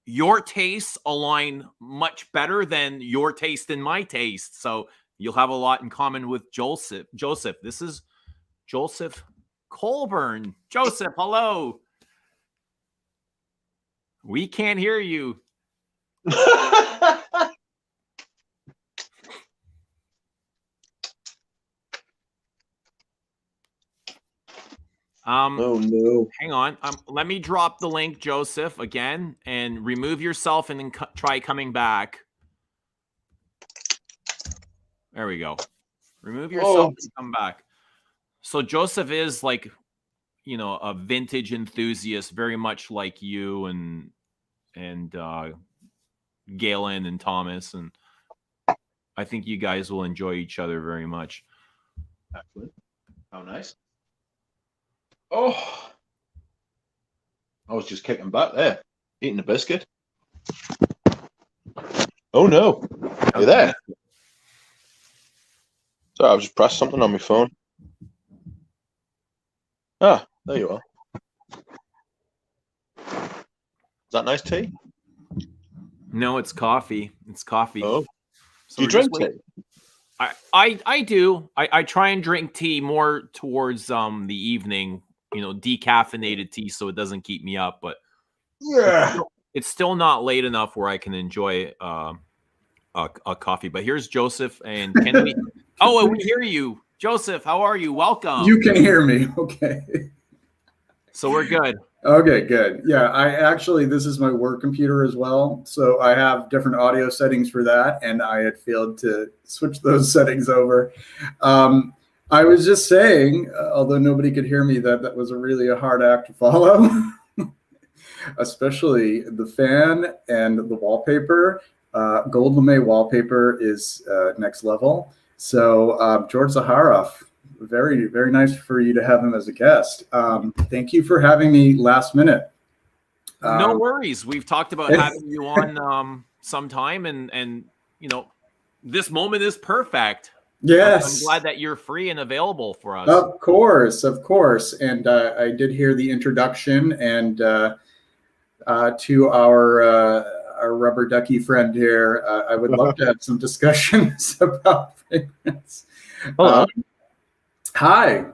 your tastes align much better than your taste and my taste. So you'll have a lot in common with Joseph. This is Joseph Colburn. Joseph, hello. We can't hear you. Oh no! Hang on. Let me drop the link, Joseph, again, and remove yourself, and then try coming back. There we go. Remove yourself and come back. So Joseph is like, a vintage enthusiast, very much like you and Guerlain and Thomas, and I think you guys will enjoy each other very much. Excellent. How nice. Oh, I was just kicking back there, eating a biscuit. Oh no! Are you there? So I've just pressed something on my phone. Ah, there you are. Is that nice tea? No, it's coffee. It's coffee. Oh, So do you drink tea? I do. I try and drink tea more towards the evening, decaffeinated tea, so it doesn't keep me up. But Yeah. it's still not late enough where I can enjoy a coffee. But here's Joseph, and can we? Oh, we hear you, Joseph. How are you? Welcome. You can hear me, okay? So we're good. Okay, good. Yeah, this is my work computer as well, so I have different audio settings for that, and I had failed to switch those settings over. I was just saying, although nobody could hear me, that was really a hard act to follow, especially the fan and the wallpaper. Gold lame wallpaper is next level. So George Zaharoff, very, very nice for you to have him as a guest. Thank you for having me last minute. No worries. We've talked about having you on sometime, and this moment is perfect. Yes, I'm glad that you're free and available for us. Of course. And I did hear the introduction, and to our rubber ducky friend here, I would love to have some discussions about fragrance. Hello. Hi,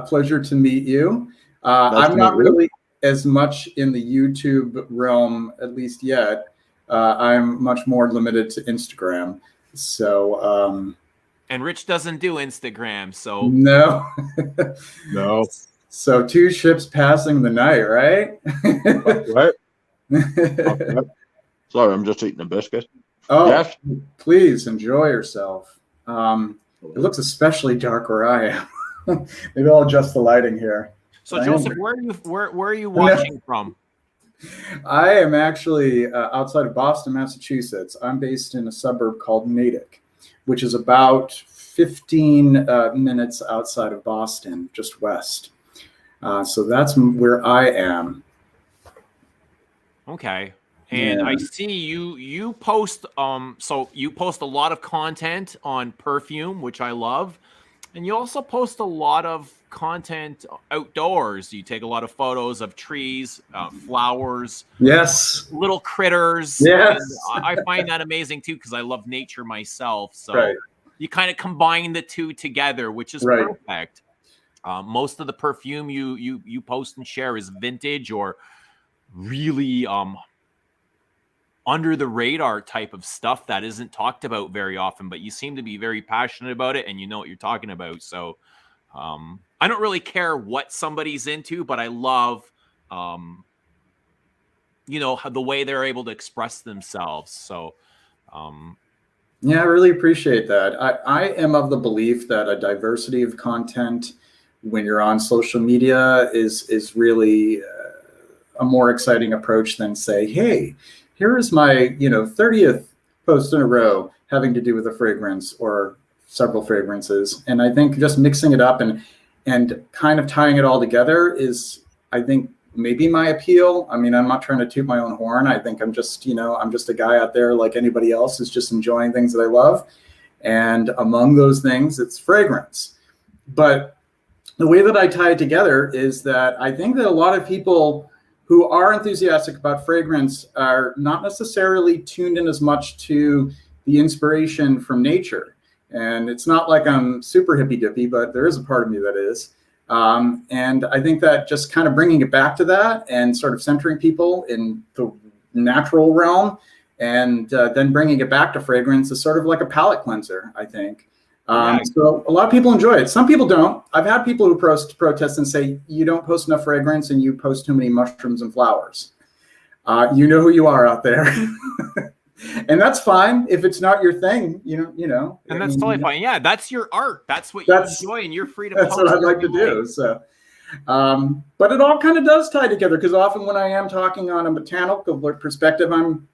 pleasure to meet you. Nice I'm to not meet you. really as much in the YouTube realm, at least yet. I'm much more limited to Instagram. So, and Rich doesn't do Instagram, so no. No. So 2 ships passing the night, right? Right. Okay. Sorry, I'm just eating a biscuit. Oh, Yes. Please enjoy yourself. It looks especially dark where I am. Maybe I'll adjust the lighting here. So Joseph, where are you watching from? I am actually outside of Boston, Massachusetts. I'm based in a suburb called Natick, which is about 15 minutes outside of Boston, just west. So that's where I am. Okay. And I see you post so you post a lot of content on perfume, which I love. And you also post a lot of content outdoors. You take a lot of photos of trees, flowers, yes, little critters. Yes. And I find that amazing too, because I love nature myself. So Right. you kind of combine the two together, which is Right. perfect. Most of the perfume you post and share is vintage or really under the radar type of stuff that isn't talked about very often, but you seem to be very passionate about it and you know what you're talking about. So I don't really care what somebody's into, but I love how the way they're able to express themselves. So yeah, I really appreciate that. I am of the belief that a diversity of content when you're on social media is really a more exciting approach than say, hey, here is my 30th post in a row having to do with a fragrance or several fragrances. And I think just mixing it up and kind of tying it all together is, I think, maybe my appeal. I mean, I'm not trying to toot my own horn. I think I'm just, I'm just a guy out there like anybody else is just enjoying things that I love. And among those things, it's fragrance. But the way that I tie it together is that I think that a lot of people who are enthusiastic about fragrance are not necessarily tuned in as much to the inspiration from nature. And it's not like I'm super hippy dippy, but there is a part of me that is. And I think that just kind of bringing it back to that and sort of centering people in the natural realm and then bringing it back to fragrance is sort of like a palate cleanser, I think. So a lot of people enjoy it. Some people don't. I've had people who protest and say, you don't post enough fragrance and you post too many mushrooms and flowers. You know who you are out there. And that's fine if it's not your thing, And that's totally fine. Yeah, that's your art. That's what you enjoy, and you're free to post. That's what I'd like to do. So, but it all kind of does tie together because often when I am talking on a botanical perspective, I'm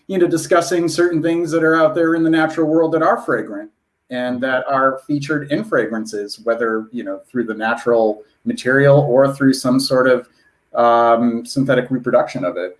discussing certain things that are out there in the natural world that are fragrant and that are featured in fragrances, whether through the natural material or through some sort of synthetic reproduction of it.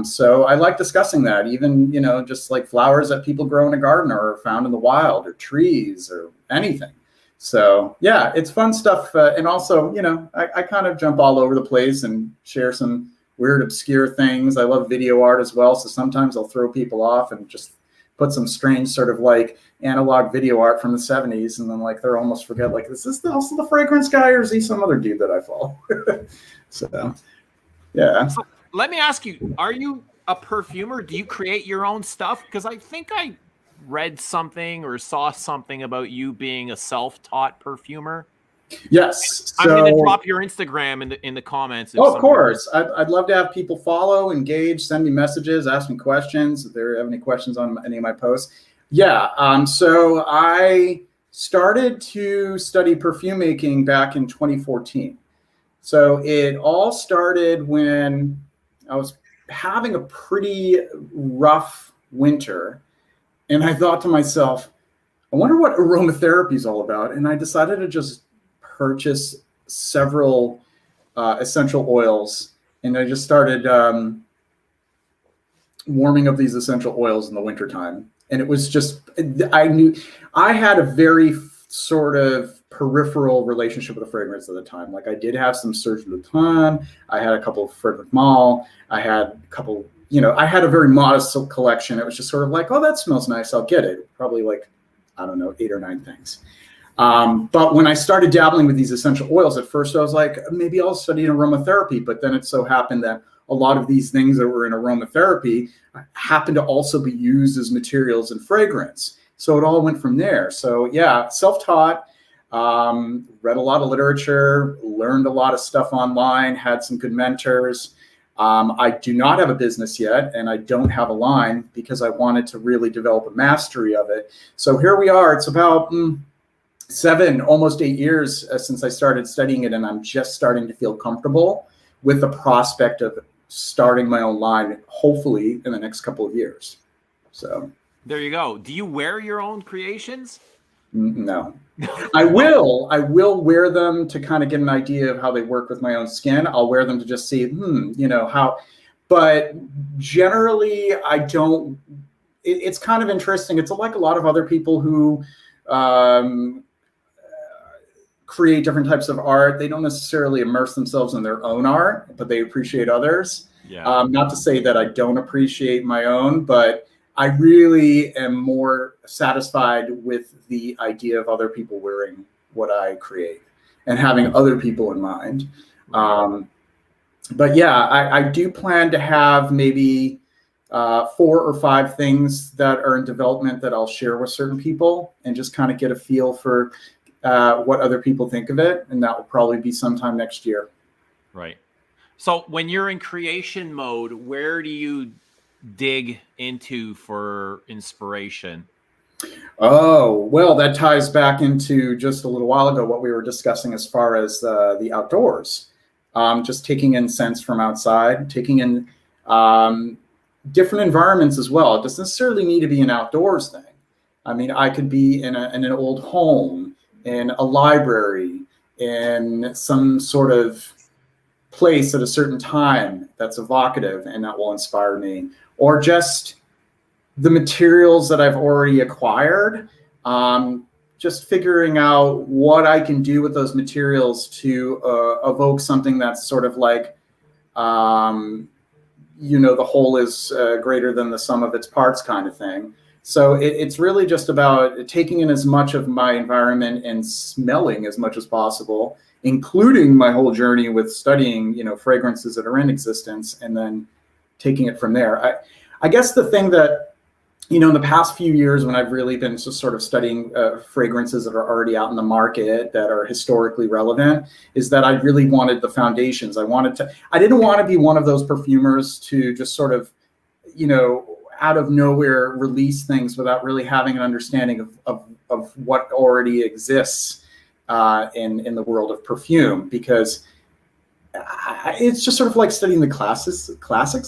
So I like discussing that, even, just like flowers that people grow in a garden or are found in the wild, or trees or anything. So yeah, it's fun stuff. And also, I kind of jump all over the place and share some weird, obscure things. I love video art as well. So sometimes I'll throw people off and just put some strange sort of like analog video art from the 70s. And then like, they're almost forget, like, is this also the fragrance guy, or is he some other dude that I follow? So yeah. So let me ask you, are you a perfumer? Do you create your own stuff? Because I think I read something or saw something about you being a self-taught perfumer. Yes. I'm going to drop your Instagram in the comments. Oh, of course. I'd love to have people follow, engage, send me messages, ask me questions if they have any questions on any of my posts. Yeah. So I started to study perfume making back in 2014. So it all started when I was having a pretty rough winter. And I thought to myself, I wonder what aromatherapy is all about. And I decided to just purchase several essential oils. And I just started warming up these essential oils in the wintertime. And it was just, I knew I had a very sort of peripheral relationship with the fragrance at the time. Like I did have some Serge Lutens, I had a couple of Frederic Malle, I had a couple, I had a very modest collection. It was just sort of like, oh, that smells nice, I'll get it. Probably like, I don't know, 8 or 9 things. But when I started dabbling with these essential oils, at first I was like, maybe I'll study aromatherapy. But then it so happened that a lot of these things that were in aromatherapy happened to also be used as materials in fragrance. So it all went from there. So yeah, self-taught, read a lot of literature, learned a lot of stuff online, had some good mentors. I do not have a business yet, and I don't have a line because I wanted to really develop a mastery of it. So here we are. It's about 7, almost 8 years since I started studying it, and I'm just starting to feel comfortable with the prospect of starting my own line, hopefully in the next couple of years. So there you go. Do you wear your own creations? No. I will wear them to kind of get an idea of how they work with my own skin. I'll wear them to just see, how, but generally I don't. It's kind of interesting. It's like a lot of other people who create different types of art. They don't necessarily immerse themselves in their own art, but they appreciate others. Yeah. Not to say that I don't appreciate my own, but I really am more satisfied with the idea of other people wearing what I create and having other people in mind. But yeah, I do plan to have maybe 4 or 5 things that are in development that I'll share with certain people and just kind of get a feel for what other people think of it. And that will probably be sometime next year. Right. So when you're in creation mode, where do you dig into for inspiration? Oh, well, that ties back into just a little while ago what we were discussing as far as the outdoors. Just taking in scents from outside, taking in different environments as well. It doesn't necessarily need to be an outdoors thing. I mean, I could be in an old home, in a library, in some sort of place at a certain time that's evocative and that will inspire me, or just the materials that I've already acquired, just figuring out what I can do with those materials to evoke something that's sort of like, the whole is greater than the sum of its parts kind of thing. So it's really just about taking in as much of my environment and smelling as much as possible, including my whole journey with studying, fragrances that are in existence, and then taking it from there. I guess the thing that, in the past few years when I've really been just sort of studying fragrances that are already out in the market that are historically relevant, is that I really wanted the foundations. I didn't want to be one of those perfumers to just sort of, out of nowhere release things without really having an understanding of what already exists in the world of perfume, because it's just sort of like studying the classics,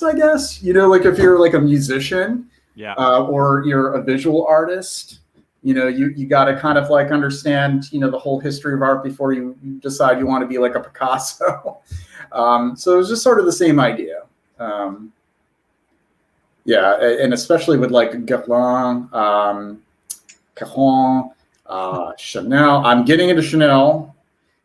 I guess. Like if you're like a musician, yeah, or you're a visual artist, you got to kind of like understand, the whole history of art before you decide you want to be like a Picasso. So it was just sort of the same idea. Yeah, and especially with like Guerlain, Caron, Chanel. I'm getting into Chanel.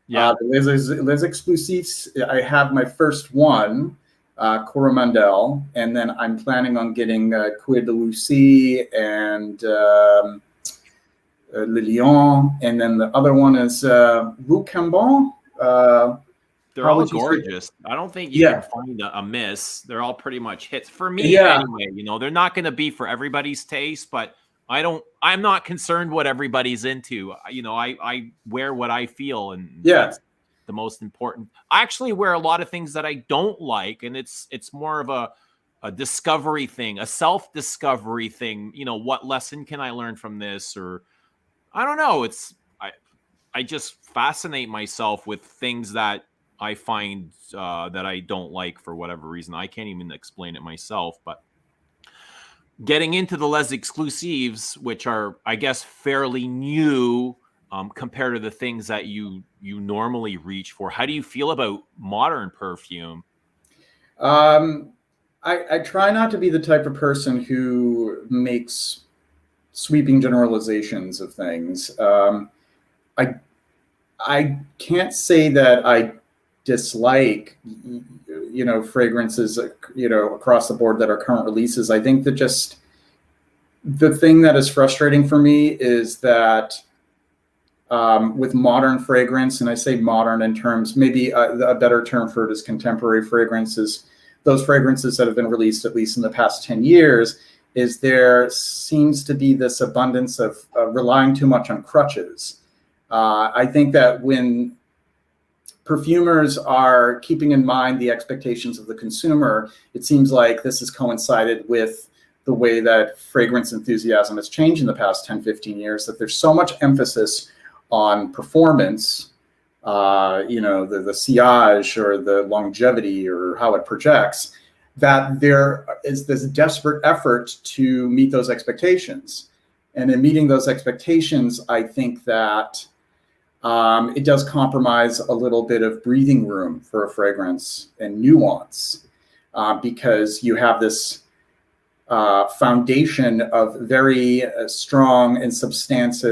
Yeah. Les Exclusifs, I have my first one, Coromandel, and then I'm planning on getting Cuir de Lucie and Le Lion, and then the other one is Rue Cambon. They're How all would you say- gorgeous. I don't think you Yeah. can find a miss. They're all pretty much hits for me Yeah. anyway. You know, they're not going to be for everybody's taste, but I'm not concerned what everybody's into. You know, I wear what I feel, and Yeah. that's the most important. I actually wear a lot of things that I don't like, and it's more of a discovery thing, a self-discovery thing. You know, what lesson can I learn from this? Or I don't know. I just fascinate myself with things that I find that I don't like for whatever reason. I can't even explain it myself. But getting into the Les Exclusives, which are, I guess, fairly new compared to the things that you normally reach for. How do you feel about modern perfume? I try not to be the type of person who makes sweeping generalizations of things. I can't say that I dislike, fragrances, across the board that are current releases. I think that just the thing that is frustrating for me is that with modern fragrance, and I say modern in terms, maybe a better term for it is contemporary fragrances, those fragrances that have been released at least in the past 10 years, is there seems to be this abundance of relying too much on crutches. I think that when perfumers are keeping in mind the expectations of the consumer, it seems like this has coincided with the way that fragrance enthusiasm has changed in the past 10, 15 years, that there's so much emphasis on performance, the sillage or the longevity or how it projects, that there is this desperate effort to meet those expectations. And in meeting those expectations, I think that it does compromise a little bit of breathing room for a fragrance and nuance, because you have this foundation of very strong and substantive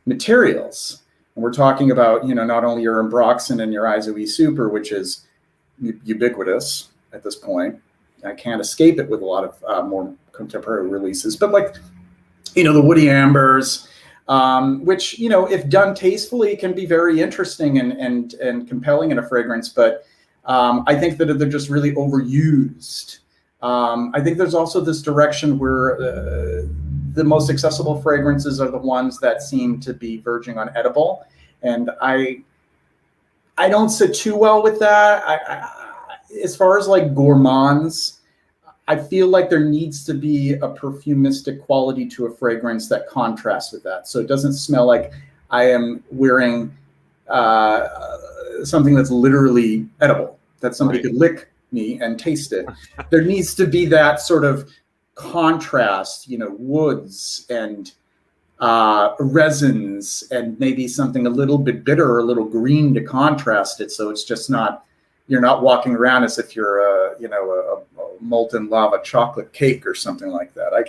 materials. And we're talking about, not only your Ambroxan and your Isoe Super, which is ubiquitous at this point. I can't escape it with a lot of more contemporary releases, but like, the woody ambers, which, if done tastefully, can be very interesting and compelling in a fragrance. But I think that they're just really overused. I think there's also this direction where the most accessible fragrances are the ones that seem to be verging on edible. And I don't sit too well with that. As far as like gourmands, I feel like there needs to be a perfumistic quality to a fragrance that contrasts with that. So it doesn't smell like I am wearing something that's literally edible, that somebody could lick me and taste it. There needs to be that sort of contrast, woods and resins, and maybe something a little bit bitter or a little green to contrast it. So it's just you're not walking around as if you're a molten lava chocolate cake or something like that. I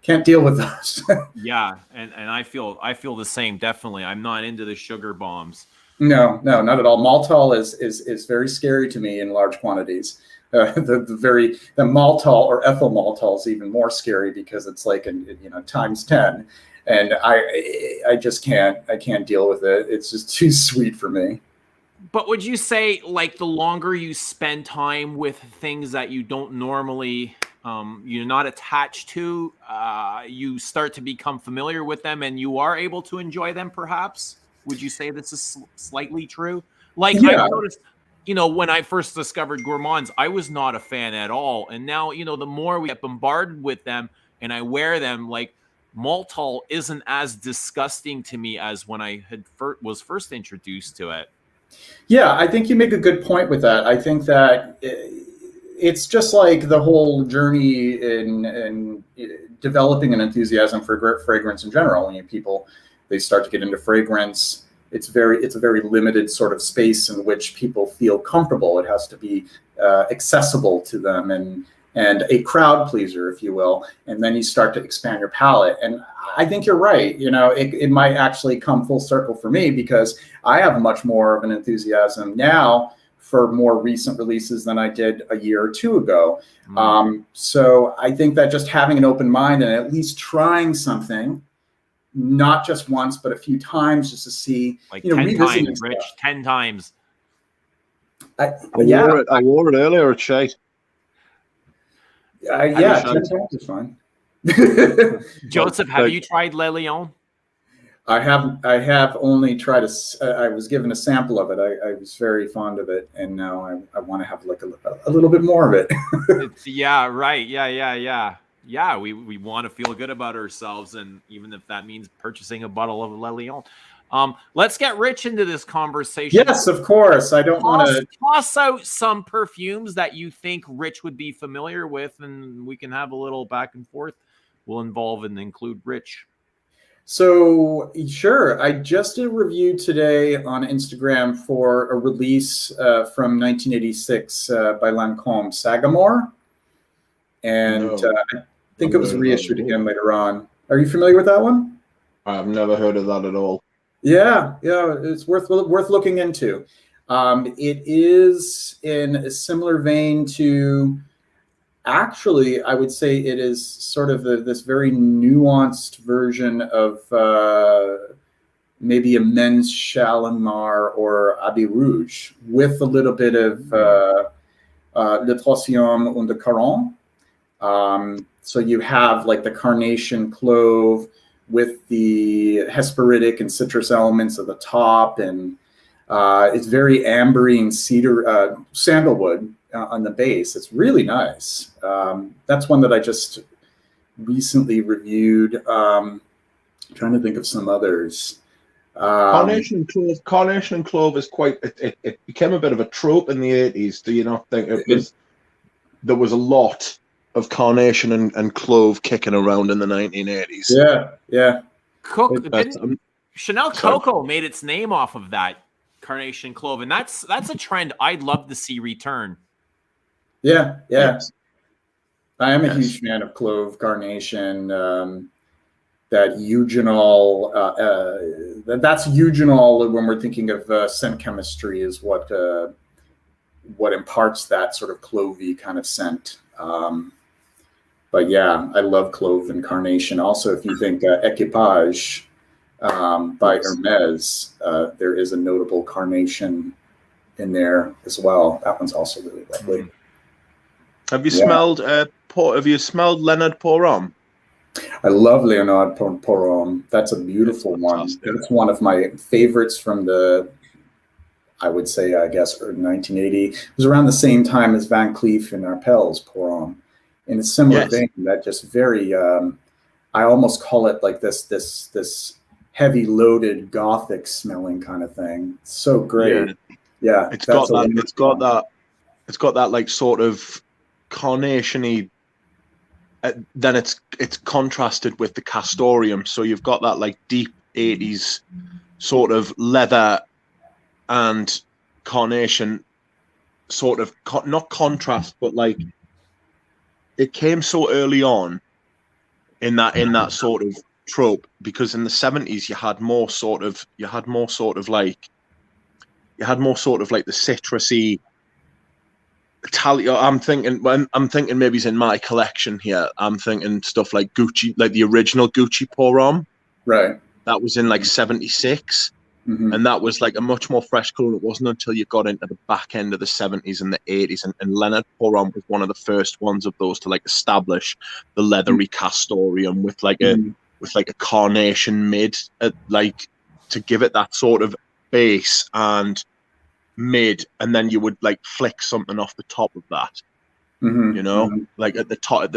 can't deal with those. Yeah, and I feel the same. Definitely, I'm not into the sugar bombs. No, not at all. Maltol is very scary to me in large quantities. The maltol or ethyl maltol is even more scary because it's like times 10, and I just can't deal with it. It's just too sweet for me. But would you say, like, the longer you spend time with things that you don't normally, you're not attached to, you start to become familiar with them and you are able to enjoy them, perhaps? Would you say this is slightly true? Like, yeah. I've noticed, when I first discovered gourmands, I was not a fan at all. And now, the more we get bombarded with them and I wear them, like, maltol isn't as disgusting to me as when I was first introduced to it. Yeah, I think you make a good point with that. I think that it's just like the whole journey in developing an enthusiasm for fragrance in general. People, they start to get into fragrance. it's a very limited sort of space in which people feel comfortable. It has to be accessible to them and a crowd pleaser, if you will. And then you start to expand your palette. And I think you're right. You know, it might actually come full circle for me, because I have much more of an enthusiasm now for more recent releases than I did a year or two ago. So I think that just having an open mind and at least trying something, not just once, but a few times, just to see, like, 10 times, Rich, 10 times. I wore it earlier at Shade. Yeah, 10 times is fine. Joseph, have you tried Le Lion? I have only tried I was given a sample of it. I was very fond of it, and now I want to have like a little bit more of it. Yeah, right. Yeah, we want to feel good about ourselves, and even if that means purchasing a bottle of Le Lion. Let's get Rich into this conversation. Yes, of course. I don't want to toss out some perfumes that you think Rich would be familiar with, and we can have a little back and forth. We'll involve and include Rich. So, sure. I just did a review today on Instagram for a release from 1986 by Lancôme, Sagamore. And I think it was reissued again later on. Are you familiar with that one? I've never heard of that at all. Yeah, it's worth looking into. It is in a similar vein to, actually, I would say it is sort of this very nuanced version of maybe a men's Shalimar or Abbey Rouge, with a little bit of Le Troisième und de Caron. So you have like the carnation clove with the hesperidic and citrus elements at the top, and it's very ambery and cedar, sandalwood on the base. It's really nice. That's one that I just recently reviewed. Trying to think of some others. Carnation and clove is quite. It became a bit of a trope in the 80s. Do you not think there was a lot of carnation and clove kicking around in the 1980s? Yeah. Chanel Coco made its name off of that carnation clove, and that's a trend I'd love to see return. Yeah. I am a huge fan of clove, carnation, that eugenol. That's eugenol when we're thinking of scent chemistry, is what imparts that sort of clovey kind of scent. But yeah, I love clove and carnation. Also, if you think Equipage by Hermes, there is a notable carnation in there as well. That one's also really lovely. Have you smelled Leonard Porom? I love Leonard Porom. That's a beautiful one. That's one of my favorites from the, I would say, I guess, 1980. It was around the same time as Van Cleef and Arpels Porom. In a similar vein, that just very, I almost call it like this heavy loaded gothic smelling kind of thing. It's so great. Yeah. It's got that like sort of carnation-y, then it's contrasted with the castoreum. So you've got that like deep 80s sort of leather and carnation sort of not contrast, but like it came so early on in that sort of trope, because in the 70s you had more sort of like the citrusy I'm thinking maybe it's in my collection here. I'm thinking stuff like Gucci, like the original Gucci Porom. Right. That was in like 76. And that was like a much more fresh color. It wasn't until you got into the back end of the 70s and the 80s, and Leonard Porom was one of the first ones of those to like establish the leathery castoreum with like a carnation mid, like to give it that sort of base and mid, and then you would like flick something off the top of that. You know, like at the top of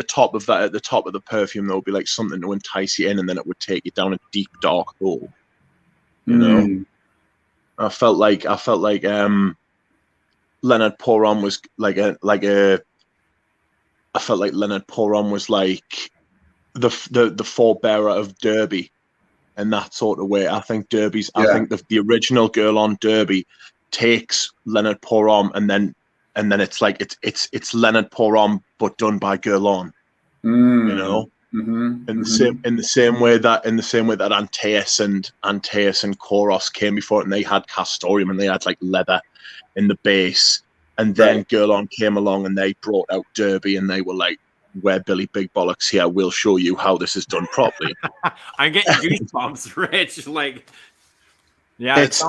the perfume, there would be like something to entice you in, and then it would take you down a deep dark hole. You know, I felt like Leonard Porom was I felt like Leonard Porom was like the forebearer of Derby in that sort of way. I think Derby's. Yeah. I think the original Guerlain Derby takes Leonard Pour-Homme, and then it's like it's Leonard Pour-Homme but done by Guerlain. You know, in the same way that Antaeus and Koros came before it, and they had Castoreum and they had like leather in the base, and then Guerlain came along and they brought out Derby, and they were like, "We're Billy Big Bollocks here. We'll show you how this is done properly." I'm getting goosebumps, Rich. Like, yeah, it's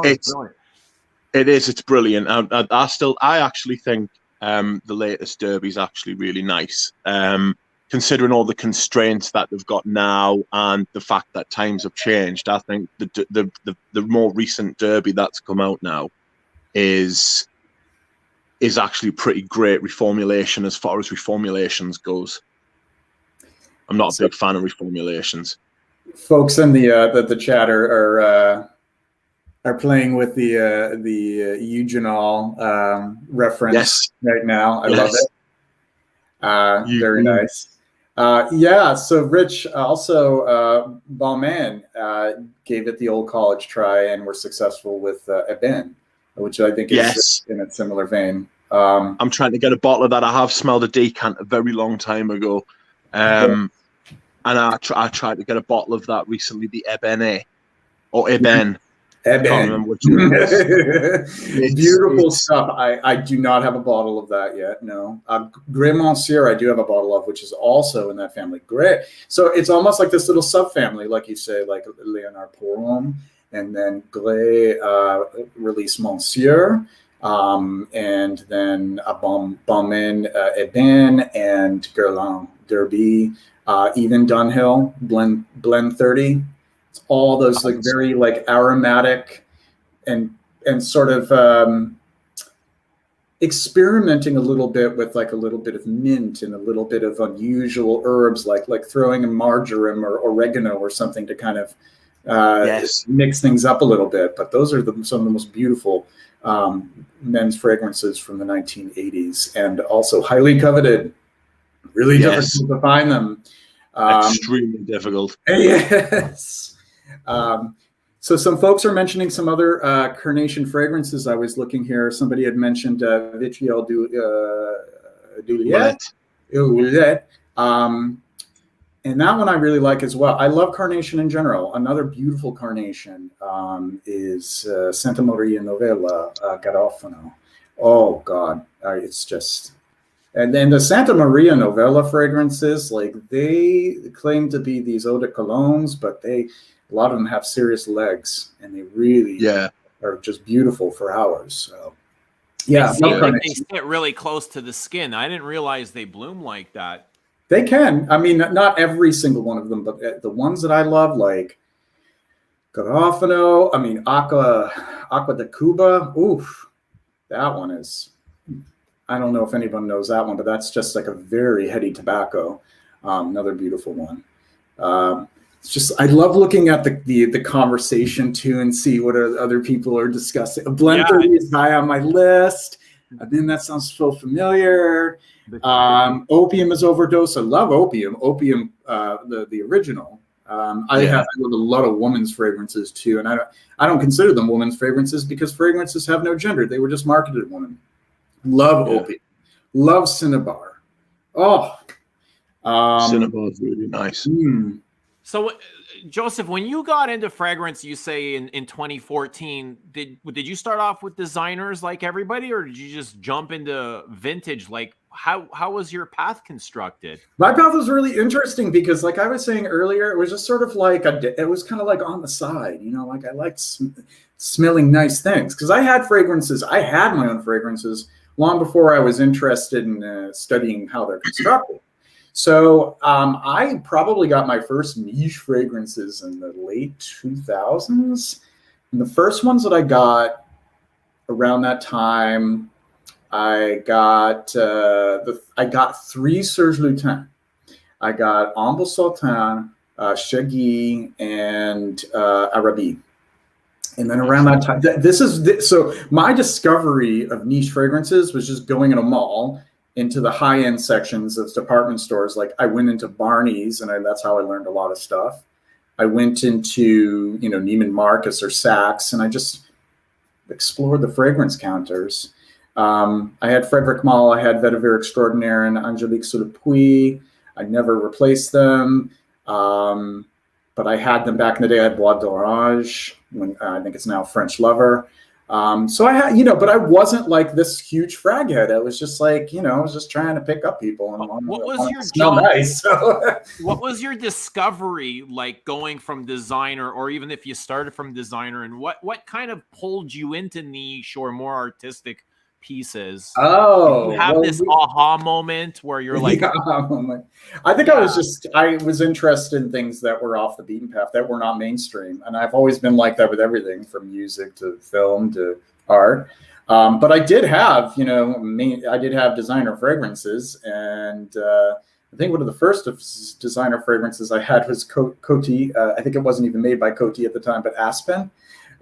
brilliant. I actually think the latest Derby is actually really nice. Considering all the constraints that they've got now and the fact that times have changed, I think the more recent Derby that's come out now is actually pretty great reformulation as far as reformulations goes. I'm not a big fan of reformulations. Folks in the chat are playing with the eugenol reference right now. I love it. Very nice. Yeah, so Rich also, Balmain gave it the old college try and were successful with Eben, which I think is in a similar vein. I'm trying to get a bottle of that. I have smelled a decant a very long time ago. And I tried to get a bottle of that recently, the Eben, or Eben. Eben. I can't remember which one it is. Beautiful stuff. I do not have a bottle of that yet. No. Grey Monsieur I do have a bottle of, which is also in that family. Great. So it's almost like this little subfamily, like you say, like Leonard Pour-Homme, and then Grey release Monsieur, and then Balmain Eben, and Guerlain Derby, even Dunhill Blend 30. All those like very like aromatic and sort of experimenting a little bit with like a little bit of mint and a little bit of unusual herbs, like throwing in marjoram or oregano or something to kind of mix things up a little bit. But those are some of the most beautiful men's fragrances from the 1980s, and also highly coveted. Really difficult to find them. Extremely difficult. Yes. So some folks are mentioning some other carnation fragrances. I was looking here. Somebody had mentioned Vitriol du Lait. And that one I really like as well. I love carnation in general. Another beautiful carnation is Santa Maria Novella Garofano. Oh, God. It's just... And then the Santa Maria Novella fragrances, like they claim to be these eau de colognes, but a lot of them have serious legs, and they really are just beautiful for hours. So, yeah, they sit really close to the skin. I didn't realize they bloom like that. They can. I mean, not every single one of them, but the ones that I love, like Garofano. I mean, Aqua de Cuba. Oof, that one is. I don't know if anyone knows that one, but that's just like a very heady tobacco. Another beautiful one. It's just, I love looking at the conversation too and see what other people are discussing. Blend 30 is high on my list. Then that sounds so familiar. Opium is Overdose. I love Opium. Opium, the original. I have a lot of women's fragrances too, and I don't consider them women's fragrances because fragrances have no gender. They were just marketed to women. Love Opium. Love Cinnabar. Oh. Cinnabar is really nice. So, Joseph, when you got into fragrance, you say in 2014, did you start off with designers like everybody, or did you just jump into vintage? Like, how was your path constructed? My path was really interesting because, like I was saying earlier, it was just sort of like it was kind of like on the side, you know, like I liked smelling nice things because I had fragrances. I had my own fragrances long before I was interested in studying how they're constructed. So I probably got my first niche fragrances in the late 2000s. And the first ones that I got around that time, I got 3 Serge Lutens. I got Ambre Sultan, Shaggy, and Arabi. And then around that time, so my discovery of niche fragrances was just going in a mall into the high-end sections of department stores. Like I went into Barney's, and that's how I learned a lot of stuff. I went into, Neiman Marcus or Saks, and I just explored the fragrance counters. I had Frederic Malle, I had Vetiver Extraordinaire and Angelique Sous le Puy. I never replaced them. But I had them back in the day. I had Bois d'Orange, when I think it's now French Lover. So I had, but I wasn't like this huge frag head. I was just like, I was just trying to pick up people and what was your smell nice. So. What was your discovery like going from designer, or even if you started from designer, and what kind of pulled you into niche or more artistic pieces? Oh, did you have this aha moment where you're like, I think I was interested in things that were off the beaten path, that were not mainstream. And I've always been like that with everything from music to film to art. But I did have, I did have designer fragrances. And I think one of the first of designer fragrances I had was Coty. I think it wasn't even made by Coty at the time, but Aspen.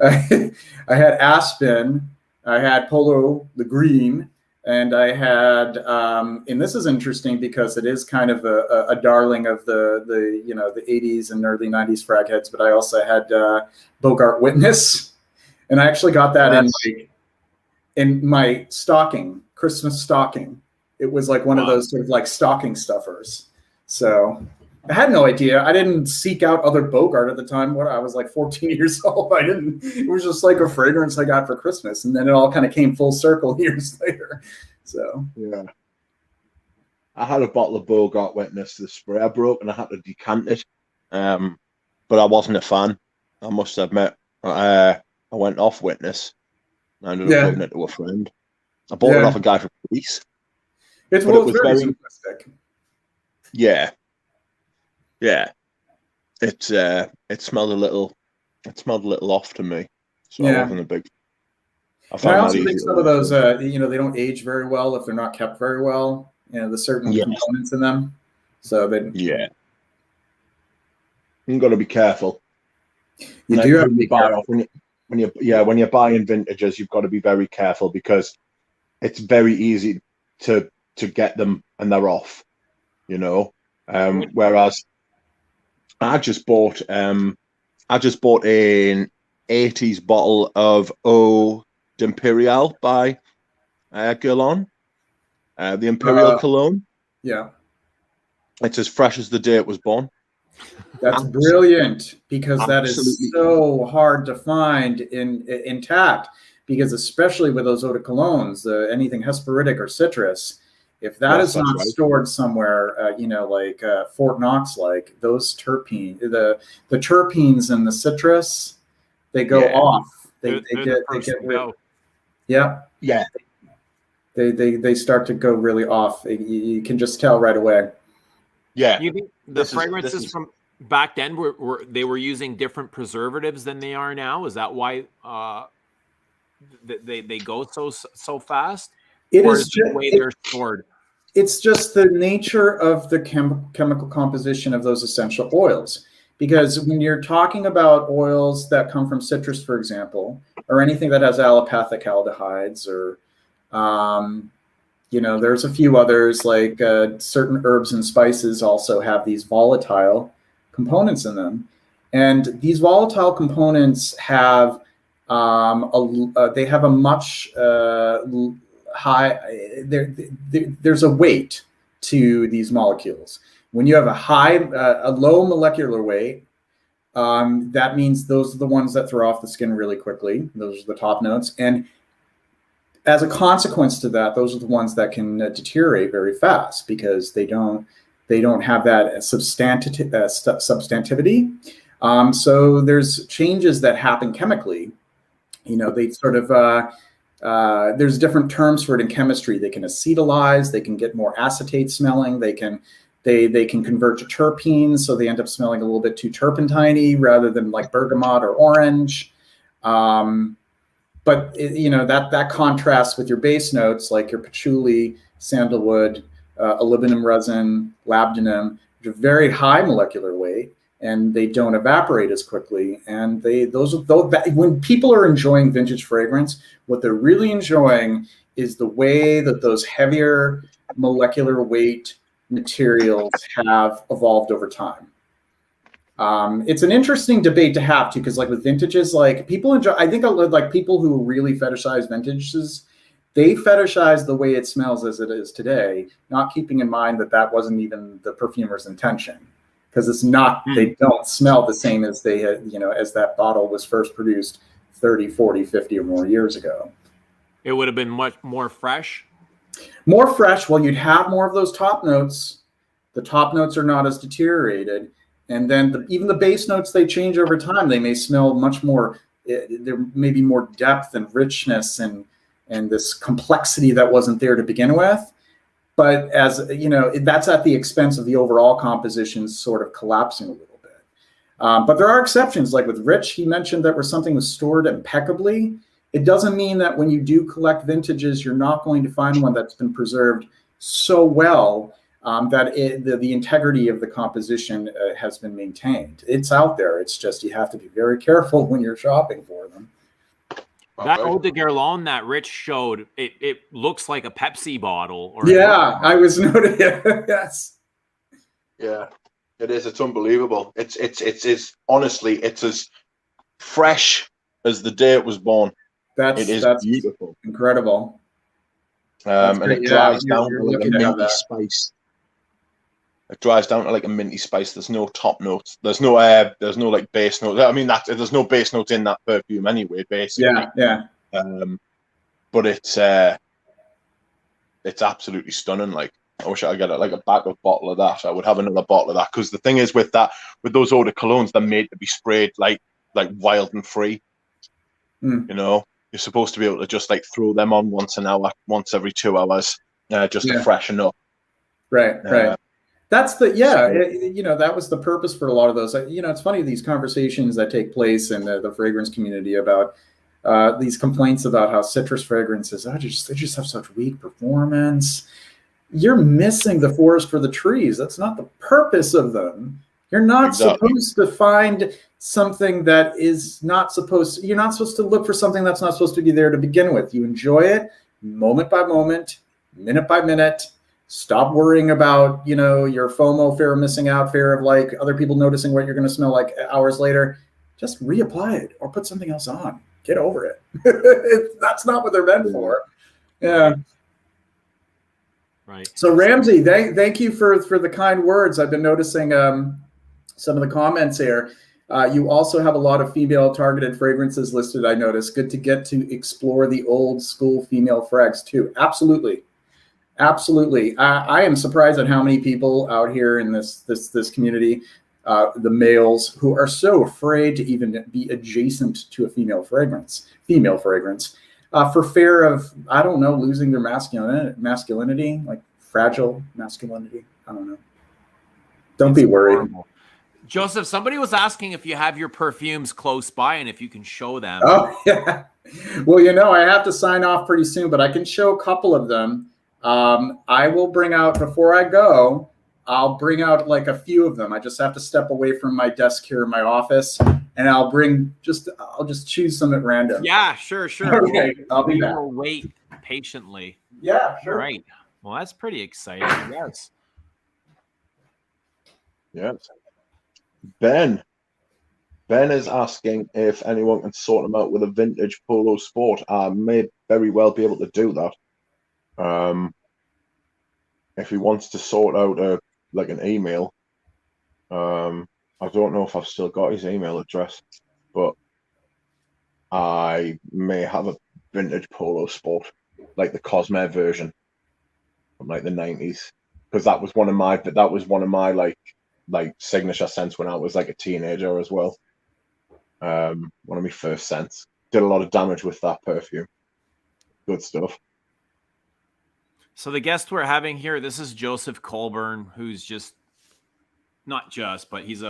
I had Aspen. I had Polo the Green, and I had, and this is interesting because it is kind of a darling of the 80s and early 90s frag heads, but I also had Bogart Witness, and I actually got that in my stocking, Christmas stocking. It was like one of those sort of like stocking stuffers. So I had no idea. I didn't seek out other Bogart at the time. I was like 14 years old. It was just like a fragrance I got for Christmas. And then it all kind of came full circle years later. So, yeah. I had a bottle of Bogart Witness. The spray broke and I had to decant it. But I wasn't a fan, I must admit. I went off Witness. I ended up giving it to a friend. I bought it off a guy from Greece. It was very simplistic. Yeah. Yeah, it smelled a little off to me, so I wasn't a big. I also think some of those, they don't age very well if they're not kept very well. The certain components in them. So you got to be careful. You do have to be careful when you're buying vintages. You've got to be very careful because it's very easy to get them and they're off. Whereas. I just bought an 80s bottle of Eau d'Imperial by Guerlain, the Imperial Cologne. Yeah. It's as fresh as the day it was born. That's brilliant, because that is so hard to find intact, because especially with those eau de colognes, anything hesperidic or citrus, if that is not stored somewhere, like Fort Knox, like those terpenes, the terpenes and the citrus, they go off. They get rid. Yeah. Yeah. They start to go really off. You can just tell right away. Yeah. You think the fragrances from back then were using different preservatives than they are now? Is that why they go so fast? It is just the way they're stored. It's just the nature of the chemical composition of those essential oils. Because when you're talking about oils that come from citrus, for example, or anything that has allopathic aldehydes, or there's a few others, like certain herbs and spices also have these volatile components in them, and these volatile components have a much high, there's a weight to these molecules. When you have a low molecular weight, that means those are the ones that throw off the skin really quickly. Those are the top notes. And as a consequence to that, those are the ones that can deteriorate very fast, because they don't have that substantivity. So there's changes that happen chemically. They sort of, there's different terms for it in chemistry. They can acetylize, they can get more acetate smelling, they can convert to terpenes, so they end up smelling a little bit too turpentine-y rather than like bergamot or orange. But that contrasts with your base notes like your patchouli, sandalwood, olivinum resin, labdanum, which are very high molecular weight, and they don't evaporate as quickly. And when people are enjoying vintage fragrance, what they're really enjoying is the way that those heavier molecular weight materials have evolved over time. It's an interesting debate to have too, because like with vintages, like people enjoy. I think like people who really fetishize vintages, they fetishize the way it smells as it is today, not keeping in mind that that wasn't even the perfumer's intention, because it's not. They don't smell the same as they had, as that bottle was first produced 30, 40, 50 or more years ago. It would have been much more fresh. More fresh. Well, you'd have more of those top notes. The top notes are not as deteriorated. And then even the base notes, they change over time. They may smell much more, there may be more depth and richness and this complexity that wasn't there to begin with. But as you know, that's at the expense of the overall composition sort of collapsing a little bit. But there are exceptions, like with Rich, he mentioned that where something was stored impeccably. It doesn't mean that when you do collect vintages, you're not going to find one that's been preserved so well that the integrity of the composition has been maintained. It's out there. It's just you have to be very careful when you're shopping for them. That Eau de Guerlain that Rich showed, it looks like a Pepsi bottle. Or yeah, I was noting it. Yes. Yeah, it is. It's unbelievable. It's honestly, it's as fresh as the day it was born. That's beautiful, incredible. And it dries down to like a minty spice. It dries down to like a minty spice. There's no top notes. There's no like base notes. I mean, there's no base notes in that perfume anyway, basically. Yeah. But it's absolutely stunning. Like, I wish I could get like a backup bottle of that. I would have another bottle of that, because the thing is with those eau de colognes, they're made to be sprayed like wild and free. You know, you're supposed to be able to just like throw them on once an hour, once every 2 hours, just to freshen up. Right. That's that was the purpose for a lot of those. It's funny, these conversations that take place in the fragrance community about these complaints about how citrus fragrances, they just have such weak performance. You're missing the forest for the trees. That's not the purpose of them. You're not supposed to find something that is not supposed to, you're not supposed to look for something that's not supposed to be there to begin with. You enjoy it moment by moment, minute by minute. Stop worrying about, your FOMO, fear of missing out, fear of like other people noticing what you're going to smell like hours later. Just reapply it or put something else on. Get over it. That's not what they're meant for. Yeah. Right. So Ramsey, thank you for the kind words. I've been noticing some of the comments here. You also have a lot of female targeted fragrances listed, I noticed. Good to get to explore the old school female frags too. Absolutely. I am surprised at how many people out here in this community, the males, who are so afraid to even be adjacent to a female fragrance, for fear of, I don't know, losing their masculinity, like fragile masculinity. I don't know. Don't be worried. Horrible. Joseph, somebody was asking if you have your perfumes close by and if you can show them. Oh, yeah. Well, I have to sign off pretty soon, but I can show a couple of them. I will bring out, before I go, I'll bring out like a few of them. I just have to step away from my desk here in my office, and I'll just choose some at random. Yeah, sure. Okay, I'll be back. Will wait patiently. Yeah, sure. All right. Well, that's pretty exciting. Yes. Yes. Ben is asking if anyone can sort him out with a vintage Polo Sport. I may very well be able to do that. If he wants to sort out an email, I don't know if I've still got his email address, but I may have a vintage Polo Sport, like the Cosme version from like the 90s, because that was one of my like signature scents when I was like a teenager as well. One of my first scents. Did a lot of damage with that perfume. Good stuff. So the guest we're having here, this is Joseph Colburn, who's but he's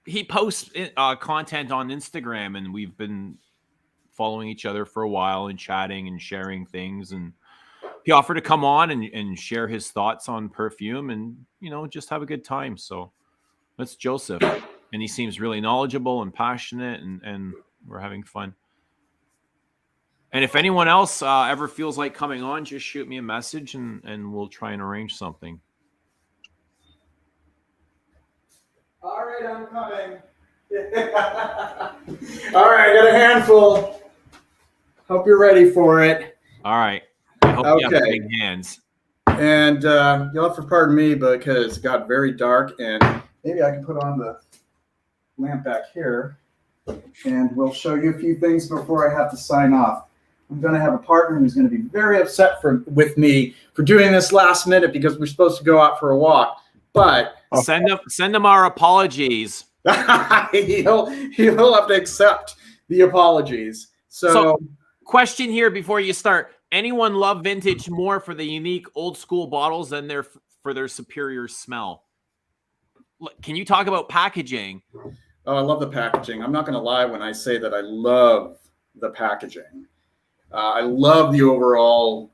he posts content on Instagram, and we've been following each other for a while and chatting and sharing things. And he offered to come on and share his thoughts on perfume and, just have a good time. So that's Joseph. And he seems really knowledgeable and passionate, and we're having fun. And if anyone else ever feels like coming on, just shoot me a message and we'll try and arrange something. All right. right, I'm coming. All right, I got a handful. Hope you're ready for it. All right. I hope you have big hands. And you'll have to pardon me because it got very dark, and maybe I can put on the lamp back here, and we'll show you a few things before I have to sign off. I'm going to have a partner who's going to be very upset with me for doing this last minute because we're supposed to go out for a walk. But send them our apologies. he'll have to accept the apologies. So, question here before you start: anyone love vintage more for the unique old school bottles than for their superior smell? Can you talk about packaging? Oh, I love the packaging. I'm not going to lie when I say that I love the packaging. I love the overall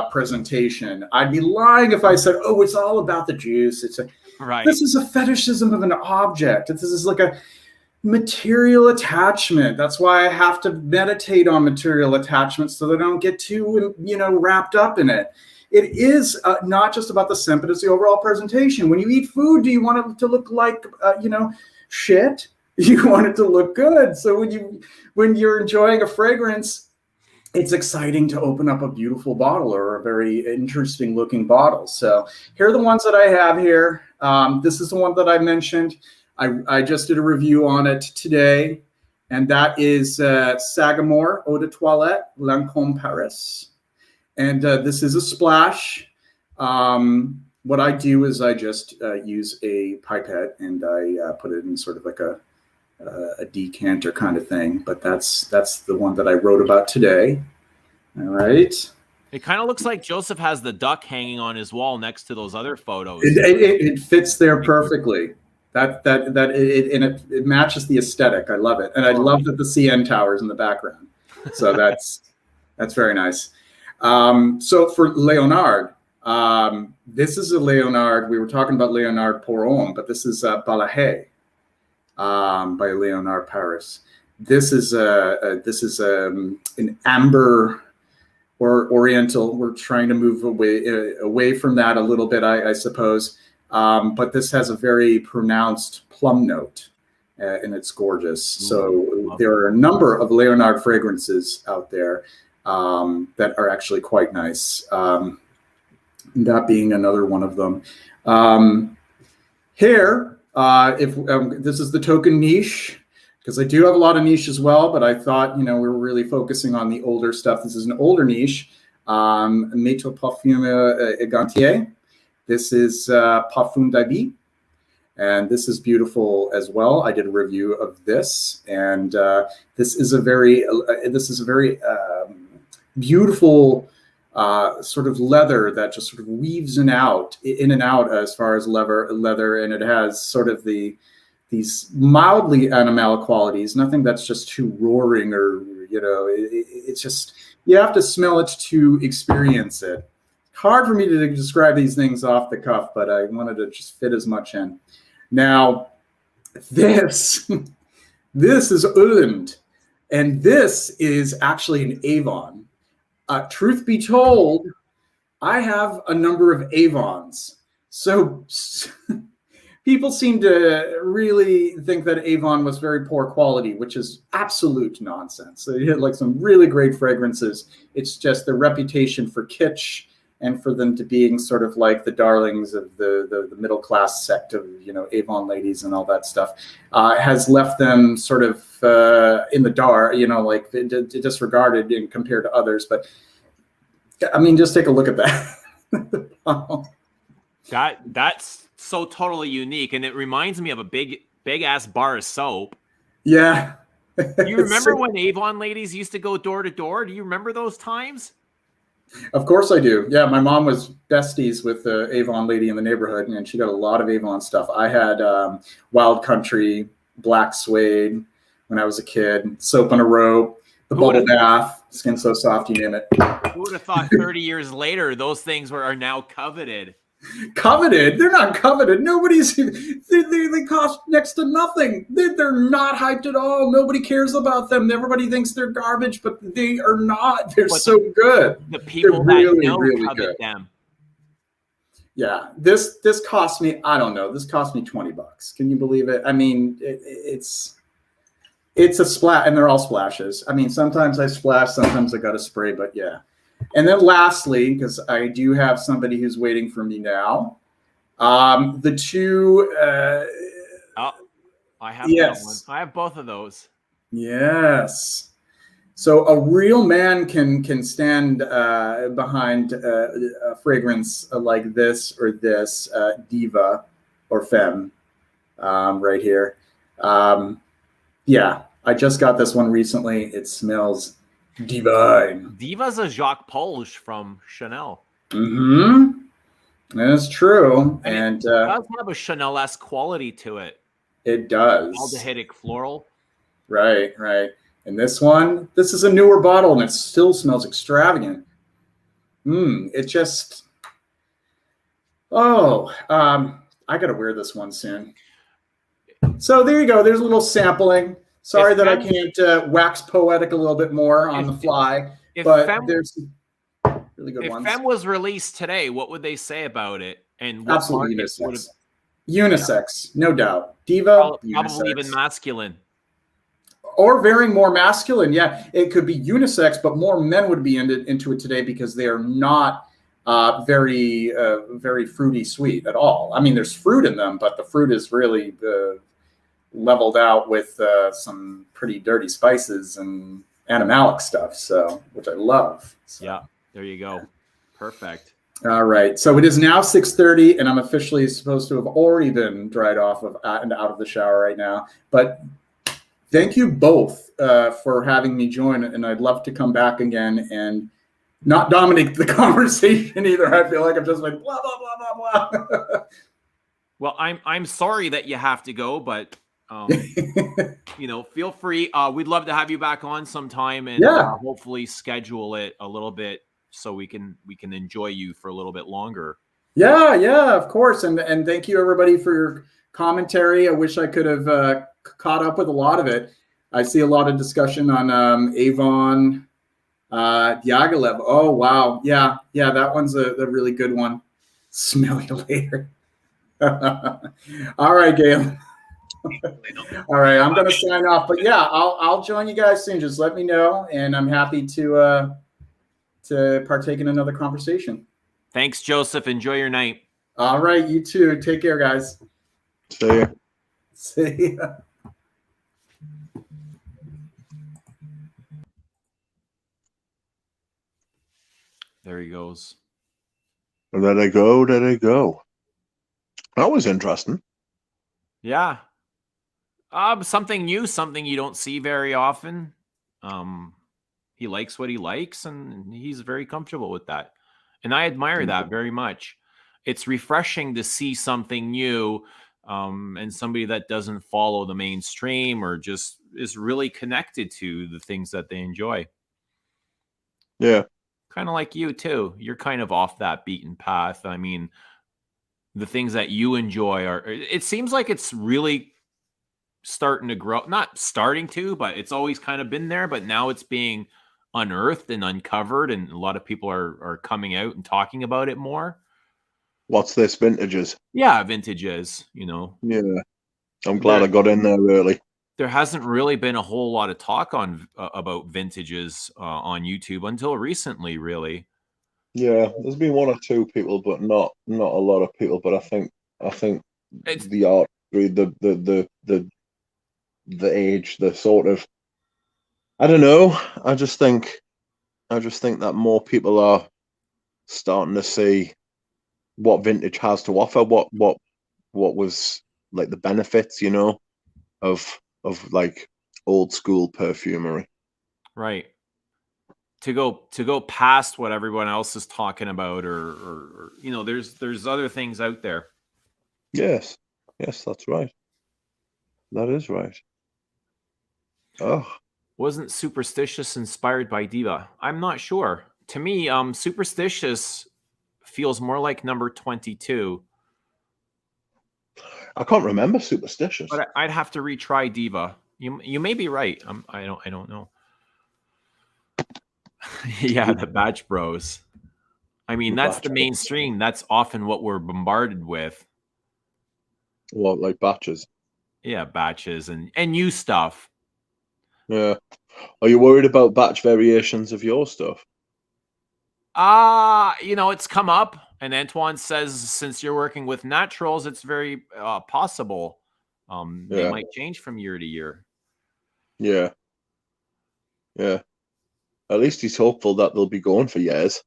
presentation. I'd be lying if I said, "Oh, it's all about the juice." Right. This is a fetishism of an object. This is like a material attachment. That's why I have to meditate on material attachments so that I don't get too, wrapped up in it. It is not just about the scent, but it's the overall presentation. When you eat food, do you want it to look like, shit? You want it to look good. So when you're enjoying a fragrance, it's exciting to open up a beautiful bottle or a very interesting looking bottle. So here are the ones that I have here. This is the one that I mentioned. I just did a review on it today, and that is Sagamore Eau de Toilette Lancôme Paris. And this is a splash. What I do is I just use a pipette and I put it in sort of like a decanter kind of thing, but that's the one that I wrote about today. All right. It kind of looks like Joseph has the duck hanging on his wall next to those other photos. It fits there perfectly. It matches the aesthetic. I love it, and I love that the CN tower is in the background. So that's very nice. So for Leonard, this is a Leonard. We were talking about Leonard Pour Homme, but this is Balahé. By Leonard Paris. This is an amber or oriental. We're trying to move away from that a little bit, I suppose. But this has a very pronounced plum note, and it's gorgeous. So there are a number of Leonard fragrances out there that are actually quite nice. That being another one of them. Here. This is the token niche, because I do have a lot of niche as well, but I thought, we were really focusing on the older stuff. This is an older niche, Métaux Parfums et Gantier. This is Parfum d'Habit, and this is beautiful as well. I did a review of this, and this is a very beautiful sort of leather that just sort of weaves in and out as far as leather, and it has sort of these mildly animal qualities. Nothing that's just too roaring or it's just you have to smell it to experience it. Hard for me to describe these things off the cuff, but I wanted to just fit as much in. Now, this is Öland, and this is actually an Avon. Truth be told, I have a number of Avons. So people seem to really think that Avon was very poor quality, which is absolute nonsense. They had like some really great fragrances. It's just the reputation for kitsch and for them to being sort of like the darlings of the middle class sect of Avon ladies and all that stuff has left them sort of in the dark, like disregarded and compared to others. But I mean, just take a look at that. That's so totally unique, and it reminds me of a big ass bar of soap. Yeah. You remember when Avon ladies used to go door to door? Do you remember those times? Of course I do. Yeah, my mom was besties with the Avon lady in the neighborhood, and she got a lot of Avon stuff. I had Wild Country, Black Suede when I was a kid, Soap on a Rope, the Bubble Bath, Skin So Soft, you name it. Who would have thought 30 years later those things are now coveted? Coveted? They're not coveted. They cost next to nothing. They're not hyped at all. Nobody cares about them. Everybody thinks they're garbage, but they are not. They're so good. The people really, that know really covet good. them. Yeah, this cost me, I don't know, this cost me $20. Can you believe it? I mean, it's a splash, and they're all splashes. I mean, sometimes I splash, sometimes I got to spray, but yeah. And then lastly, because I do have somebody who's waiting for me now, the two. I have yes. that one. I have both of those. Yes. So a real man can stand behind a fragrance like this or this Diva or Femme right here. Yeah, I just got this one recently. It smells divine. Diva's a Jacques Polish from Chanel. Mm-hmm. That's true. And it does have a Chanel-esque quality to it. It does. Aldehydic floral. Right, right. And this one, this is a newer bottle and it still smells extravagant. It just, I got to wear this one soon. So there you go. There's a little sampling. Sorry that I can't wax poetic a little bit more on the fly, but there's really good ones. If Femme was released today, what would they say about it? And what absolutely unisex. Unisex, no doubt. Diva, probably even masculine. Or varying more masculine. Yeah, it could be unisex, but more men would be into it today because they are not very fruity sweet at all. I mean, there's fruit in them, but the fruit is really leveled out with some pretty dirty spices and animalic stuff, so which I love. So. Yeah, there you go. Perfect. All right, so it is now 6:30, and I'm officially supposed to have already been dried off and out of the shower right now. But thank you both for having me join, and I'd love to come back again and not dominate the conversation either. I feel like I'm just like blah blah blah blah blah. Well, I'm sorry that you have to go, but feel free. We'd love to have you back on sometime, and hopefully schedule it a little bit so we can enjoy you for a little bit longer. Yeah, of course. And thank you everybody for your commentary. I wish I could have caught up with a lot of it. I see a lot of discussion on Avon Diaghilev. Oh wow, yeah, that one's a really good one. Smell you later. All right, Galen. All right, I'm going to sign off, but yeah, I'll join you guys soon. Just let me know, and I'm happy to partake in another conversation. Thanks, Joseph. Enjoy your night. All right, you too. Take care, guys. See ya. See ya. There he goes. There they go. There they go. That was interesting. Yeah. Something new, something you don't see very often. He likes what he likes, and he's very comfortable with that. And I admire that very much. It's refreshing to see something new, and somebody that doesn't follow the mainstream or just is really connected to the things that they enjoy. Yeah. Kind of like you too. You're kind of off that beaten path. I mean, the things that you enjoy it seems like it's really starting to grow. Not starting to, but it's always kind of been there, but now it's being unearthed and uncovered, and a lot of people are coming out and talking about it more. What's this, vintages? Yeah, vintages, Yeah. I'm glad I got in there early. There hasn't really been a whole lot of talk about vintages on YouTube until recently, really. Yeah, there's been one or two people, but not a lot of people. But I think it's the art, the age, the sort of, I don't know. I just think that more people are starting to see what vintage has to offer. What was like the benefits, of like old school perfumery. Right. To go past what everyone else is talking about, or there's other things out there. Yes, that's right. That is right. Oh, wasn't Superstitious inspired by Diva? I'm not sure. To me, Superstitious feels more like number 22. I can't remember Superstitious, but I'd have to retry Diva. You may be right. I don't know. Yeah, the Batch Bros. I mean, that's the mainstream. That's often what we're bombarded with. What, like batches? Yeah, batches and new stuff. Yeah. Are you worried about batch variations of your stuff? It's come up, and Antoine says since you're working with naturals, it's very possible. They might change from year to year. Yeah. Yeah. At least he's hopeful that they'll be going for years.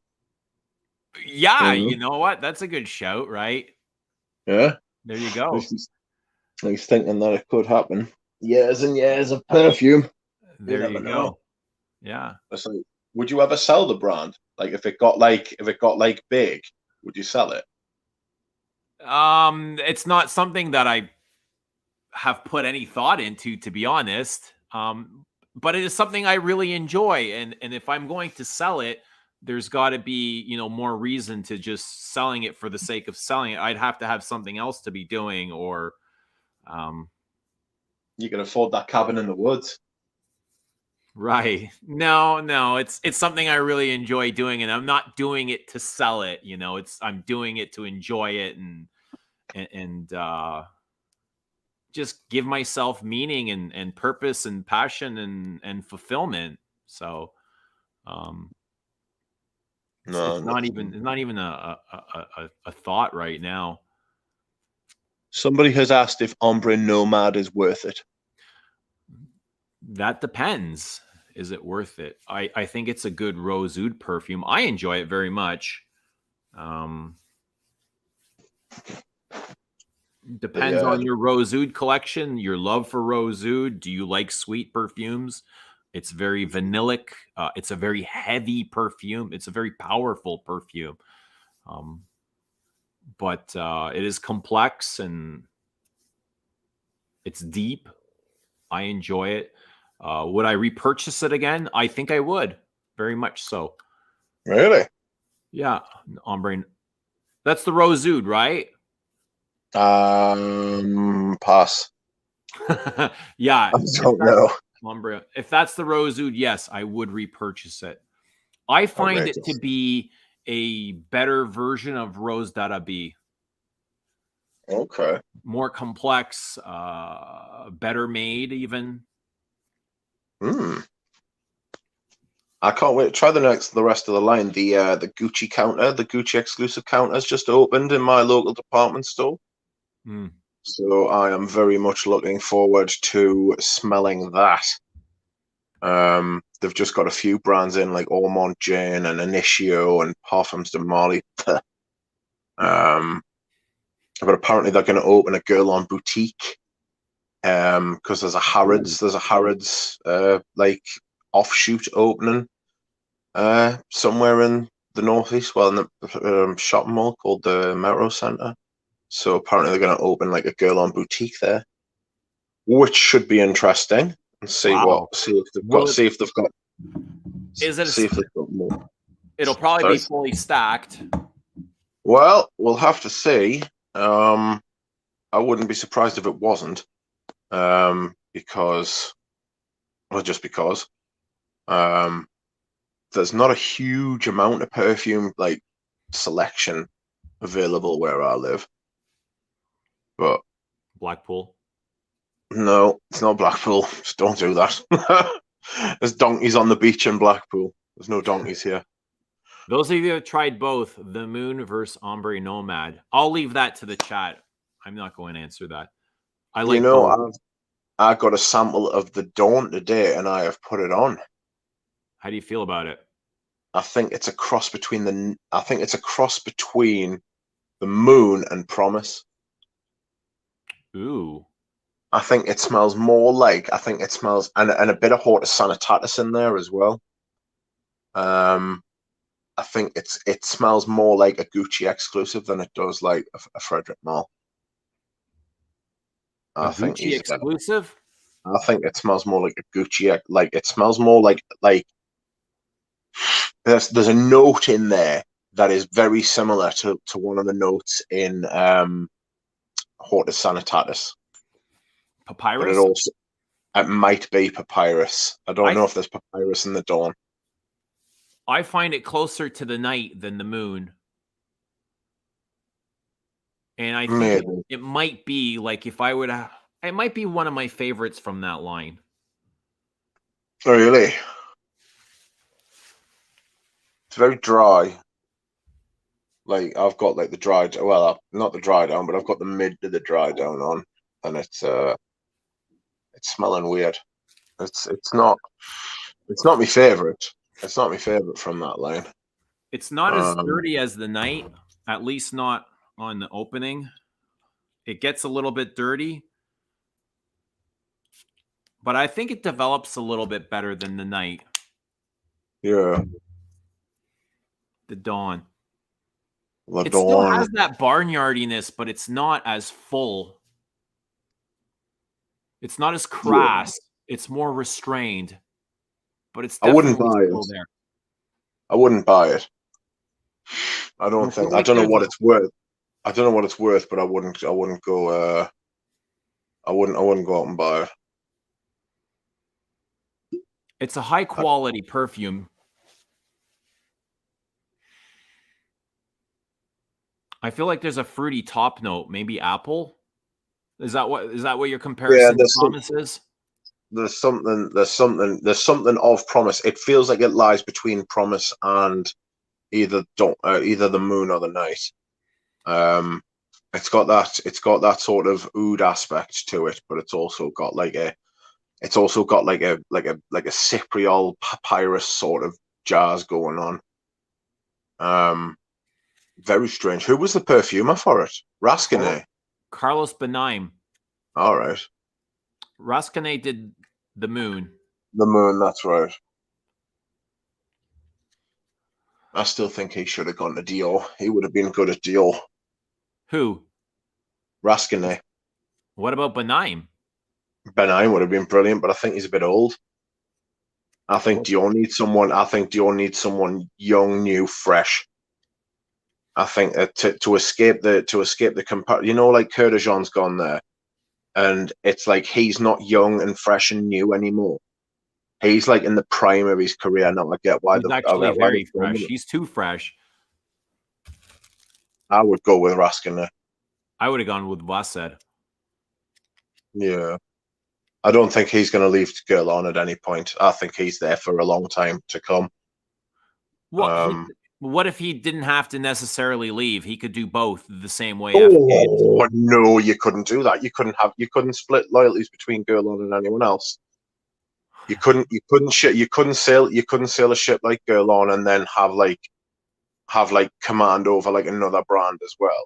Yeah, you know what? That's a good shout, right? Yeah. There you go. He's thinking that it could happen. Years and years of perfume. There you go. Yeah. It's like, would you ever sell the brand? Like if it got big, would you sell it? It's not something that I have put any thought into, to be honest. But it is something I really enjoy, and if I'm going to sell it, there's got to be more reason to just selling it for the sake of selling it. I'd have to have something else to be doing, or you can afford that cabin in the woods. Right. No, it's something I really enjoy doing, and I'm not doing it to sell it. I'm doing it to enjoy it and just give myself meaning and purpose and passion and fulfillment. So, no, it's not even a thought right now. Somebody has asked if Ombre Nomad is worth it. That depends. Is it worth it? I think it's a good rose oud perfume. I enjoy it very much. Depends on your rose oud collection, your love for rose oud. Do you like sweet perfumes? It's very vanillic. It's a very heavy perfume. It's a very powerful perfume. But it is complex and it's deep. I enjoy it. Would I repurchase it again? I think I would. Very much so. Really? Yeah. Ombre. That's the rose oud, right? Pass. Yeah. I don't know. Ombre. If that's the rose oud, yes, I would repurchase it. I find it to be a better version of Rose d'Arabie. Okay. More complex, better made, even. I can't wait. Try the rest of the line. The Gucci counter, the Gucci exclusive counter has just opened in my local department store. So I am very much looking forward to smelling that. They've just got a few brands in, like Ormond Jane and Initio and Parfums de Marly. But apparently they're going to open a Guerlain boutique. Because there's a Harrods like offshoot opening somewhere in the northeast, in the shopping mall called the Metro Centre. So apparently they're going to open like a Guerlain boutique there, which should be interesting. And see if they've got more. It'll probably be fully stacked. Well, we'll have to see. I wouldn't be surprised if it wasn't. Because there's not a huge amount of perfume like selection available where I live. But Blackpool? No, it's not Blackpool. Just don't do that. There's donkeys on the beach in Blackpool. There's no donkeys here. Those of you who have tried both, the Moon versus Ombre Nomad, I'll leave that to the chat. I'm not going to answer that. I like I got a sample of the Dawn today, and I have put it on. How do you feel about it? I think it's a cross between the Moon and Promise. Ooh. I think it smells and a bit of Hortus Sanitatis in there as well. I think it smells more like a Gucci exclusive than it does like a Frederic Malle. I think Gucci exclusive? I think it smells more like a Gucci. Like it smells more like there's a note in there that is very similar to one of the notes in Hortus Sanitatis. Papyrus? But it might be papyrus. I don't know if there's papyrus in the Dawn. I find it closer to the night than the moon. And I think Maybe. it might be like if I would have, it might be one of my favorites from that line. Really? It's very dry. Like I've got like the dry, well, not the dry down, but I've got the mid to the dry down on, and it's smelling weird. It's not my favorite. It's not my favorite from that line. It's not as dirty as the night, at least not on the opening. It gets a little bit dirty, but I think it develops a little bit better than the night. Yeah. The dawn. The It dawn. still has that barnyardiness, but it's not as full. It's not as crass. Yeah. It's more restrained, but it's definitely still there. I wouldn't buy it. I don't think. I don't know what it's worth. I don't know what it's worth, but I wouldn't go. I wouldn't go out and buy it. It's a high quality perfume. I feel like there's a fruity top note, maybe apple. Is that what your comparison to promise is? There's something of promise. It feels like it lies between promise and either the moon or the night. It's got that sort of oud aspect to it, but it's also got like a cypriol papyrus sort of jazz going on. Very strange. Who was the perfumer for it? Rascanet. Carlos Benaim. All right. Rascanet did the moon. The moon, that's right. I still think he should have gone to Dior. He would have been good at Dior. Who? Rascanet. What about Benaim? Benaim would have been brilliant, but I think he's a bit old. I think Dior needs someone young, new, fresh. I think to escape the like Kurdejan's gone there, and it's like he's not young and fresh and new anymore. He's like in the prime of his career. Now I get why he's actually very fresh. He's too fresh. I would go with Rascanet. I would have gone with Vassed. Yeah, I don't think he's going to leave Guerlain at any point. I think he's there for a long time to come. What if he didn't have to necessarily leave? He could do both the same way. Oh no, you couldn't do that. You couldn't split loyalties between Guerlain and anyone else. You couldn't sail a ship like Guerlain and then have command over like another brand as well.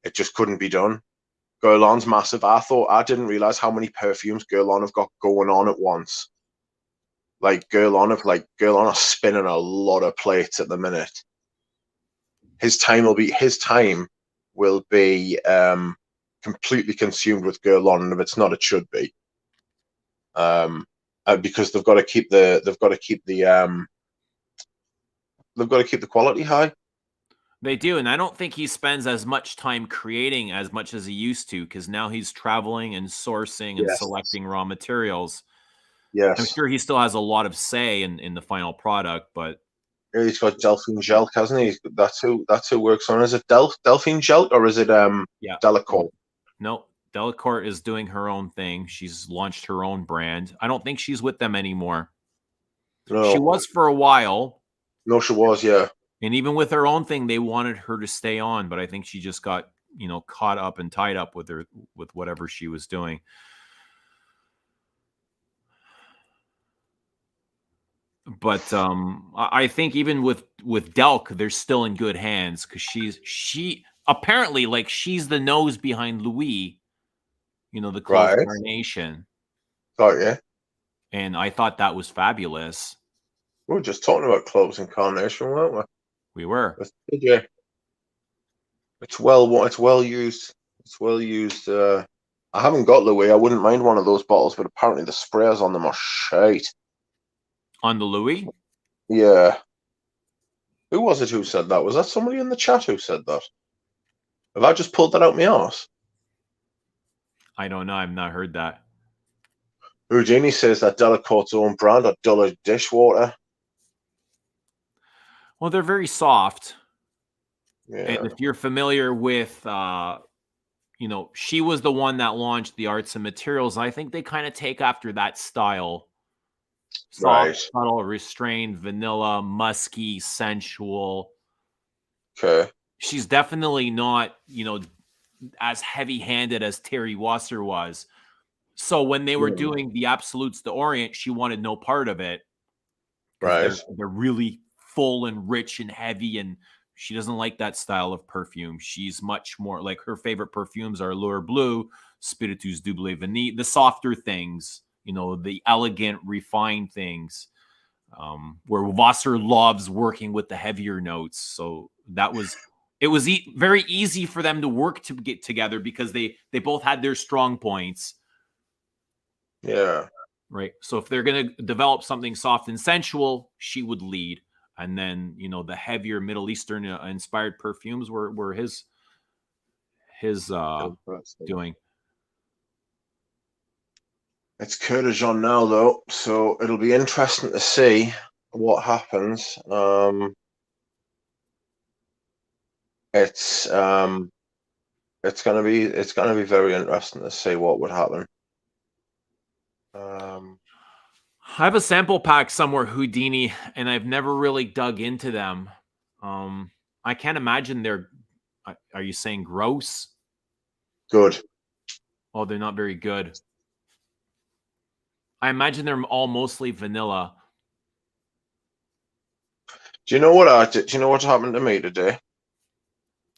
It just couldn't be done. Guerlain's massive. I didn't realize how many perfumes Guerlain have got going on at once. Like Guerlain are spinning a lot of plates at the minute. His time will be completely consumed with Guerlain, and if it's not, it should be. Because they've got to keep the quality high. They do, and I don't think he spends as much time creating as much as he used to, because now he's traveling and sourcing and selecting raw materials. Yes. I'm sure he still has a lot of say in the final product, but he's got Delphine Gelk, hasn't he? That's who works on. Is it Delphine Gelk or is it Delacour? No, Delacour is doing her own thing. She's launched her own brand. I don't think she's with them anymore. No. She was for a while. No, she was, yeah. And even with her own thing, they wanted her to stay on, but I think she just got, caught up and tied up with whatever she was doing. But I think even with Delk, they're still in good hands, because she apparently, like, she's the nose behind Louis, the Clove Carnation. Oh yeah. And I thought that was fabulous. We were just talking about Cloves and Carnation, weren't we? We were. Yeah. It's well used. It's well used. I haven't got Louis. I wouldn't mind one of those bottles, but apparently the sprayers on them are shite. On the Louis? Yeah. Who was it who said that? Was that somebody in the chat who said that? Have I just pulled that out my arse? I don't know. I've not heard that. Houdini says that Delacour's own brand are duller dishwater. Well, they're very soft. Yeah. And if you're familiar with, you know, she was the one that launched the Arts and Materials. I think they kind of take after that style. Soft, Right. subtle, restrained, vanilla, musky, sensual. Okay. She's definitely not, you know, as heavy-handed as Terry Wasser was. So when they were Yeah. doing the Absolutes d'Orient, she wanted no part of it because Right. they're really full and rich and heavy, and she doesn't like that style of perfume. She's much more like, her favorite perfumes are Allure Bleu, Spiritus Double Vanille, the softer things, you know, the elegant, refined things. Where Wasser loves working with the heavier notes. So it was very easy for them to work to get together because they both had their strong points. Yeah. Right. So if they're going to develop something soft and sensual, she would lead. And then, you know, the heavier Middle Eastern inspired perfumes were his Interesting. doing. It's Kurdijan now, though, so it'll be interesting to see what happens. It's gonna be very interesting to see what would happen. I have a sample pack somewhere, Houdini, and I've never really dug into them. I can't imagine they're. Are you saying gross? Good. Oh, they're not very good. I imagine they're all mostly vanilla. Do you know what I did? Do you know what happened to me today?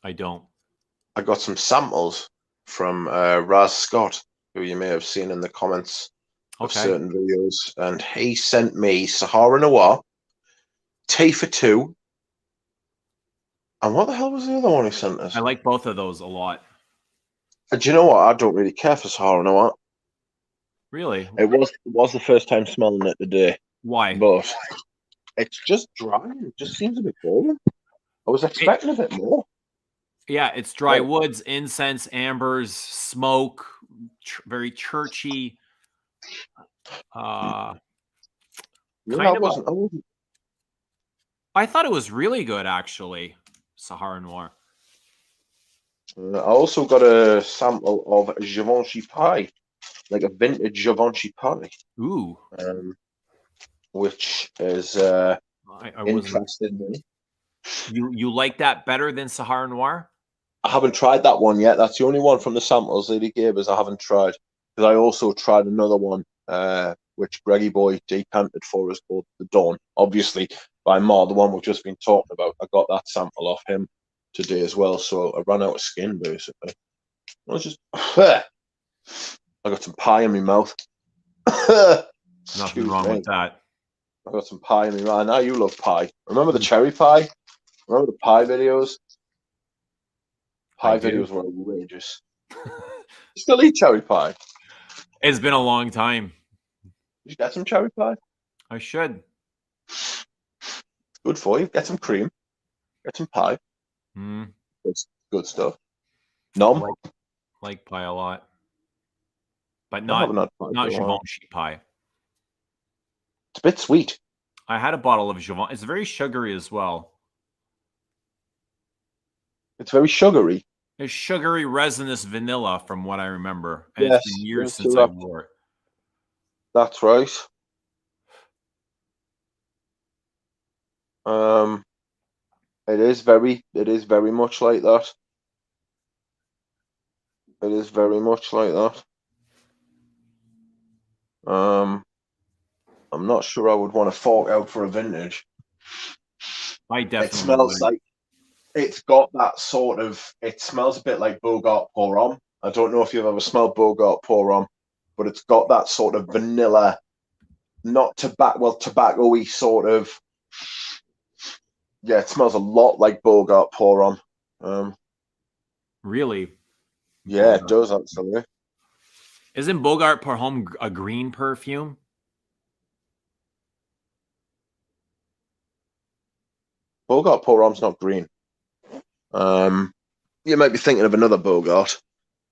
I don't. I got some samples from Raz Scott, who you may have seen in the comments of Okay. certain videos, and he sent me Sahara Noir, Tea for Two, and what the hell was the other one he sent us? I like both of those a lot. Do you know what? I don't really care for Sahara Noir. Really? It was the first time smelling it today, Why? but it's just dry. It just seems a bit boring. I was expecting a bit more. Yeah, it's dry Like, woods, incense, ambers, smoke, very churchy. yeah, Kind of. I wasn't. I thought it was really good, actually. Sahara Noir. I also got a sample of Givenchy pie, like a vintage Givenchy pie, Ooh, which is I wasn't. interested me. You like that better than Sahara Noir? I haven't tried that one yet. That's the only one from the samples that he gave us I haven't tried. Because I also tried another one, which Greggy Boy decanted for us called the Dawn. Obviously, by Mar, the one we've just been talking about. I got that sample off him today as well. So I ran out of skin, basically. I was just... I got some pie in my mouth. Nothing wrong with that. I got some pie in my mouth. Now you love pie. Remember the cherry pie? Remember the pie videos? Pie videos were outrageous. You still eat cherry pie? It's been a long time. Did you get some cherry pie? I should. It's good for you. Get some cream. Get some pie. Mm. It's good stuff. Nom. Like pie a lot, but I not haven't had pie for a while. Givenchy pie. It's a bit sweet. I had a bottle of Givenchy. It's very sugary as well. It's very sugary. It's sugary, resinous vanilla, from what I remember. And Yes, it's been years yes, since you're I up. wore it. That's right. It is very much like that. It is very much like that. I'm not sure I would want to fork out for a vintage. I It definitely smells would. like it's got that sort of. It smells a bit like Bogart Pour Homme. I don't know if you've ever smelled Bogart Pour Homme, but it's got that sort of vanilla, not tobacco-y sort of. Yeah, it smells a lot like Bogart Pour Homme. Really? Yeah, Bogart. it does actually. Isn't Bogart Pour Homme a green perfume? Bogart Pour Homme's not green. You might be thinking of another Bogart.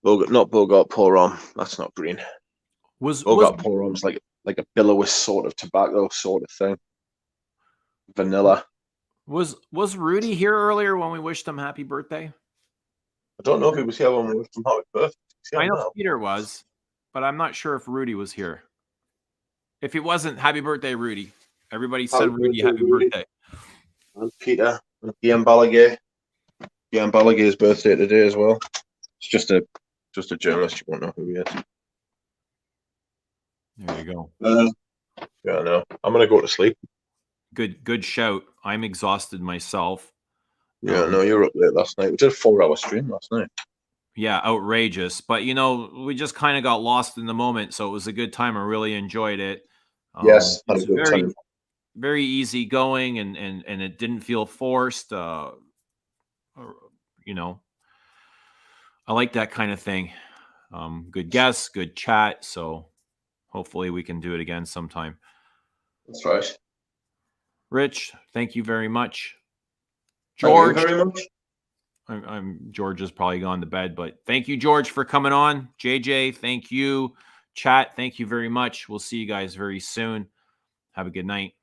Not Bogart Pour Homme. That's not green. Bogart Pour Homme's like a billowy sort of tobacco sort of thing. Vanilla. Was Rudy here earlier when we wished him happy birthday? I don't know if he was here when we wished him happy birthday. I know Peter was, but I'm not sure if Rudy was here. If he wasn't, happy birthday, Rudy. Everybody send Rudy happy birthday. And Peter and Guillaume Balaguer. Guillaume Balaguer's birthday today as well. It's just a journalist. You won't know who he is. There you go. Yeah, I know. I'm gonna go to sleep. Good shout. I'm exhausted myself. Yeah, no, you were up late last night. We did a 4-hour stream last night. Yeah, outrageous. But we just kind of got lost in the moment, so it was a good time. I really enjoyed it. Yes, had a it's good time. very easy going, and it didn't feel forced. I like that kind of thing. Good guests, good chat. So hopefully we can do it again sometime. That's right. Rich, thank you very much. George, thank you very much. George is probably gone to bed, but thank you, George, for coming on. JJ, thank you. Chat, thank you very much. We'll see you guys very soon. Have a good night.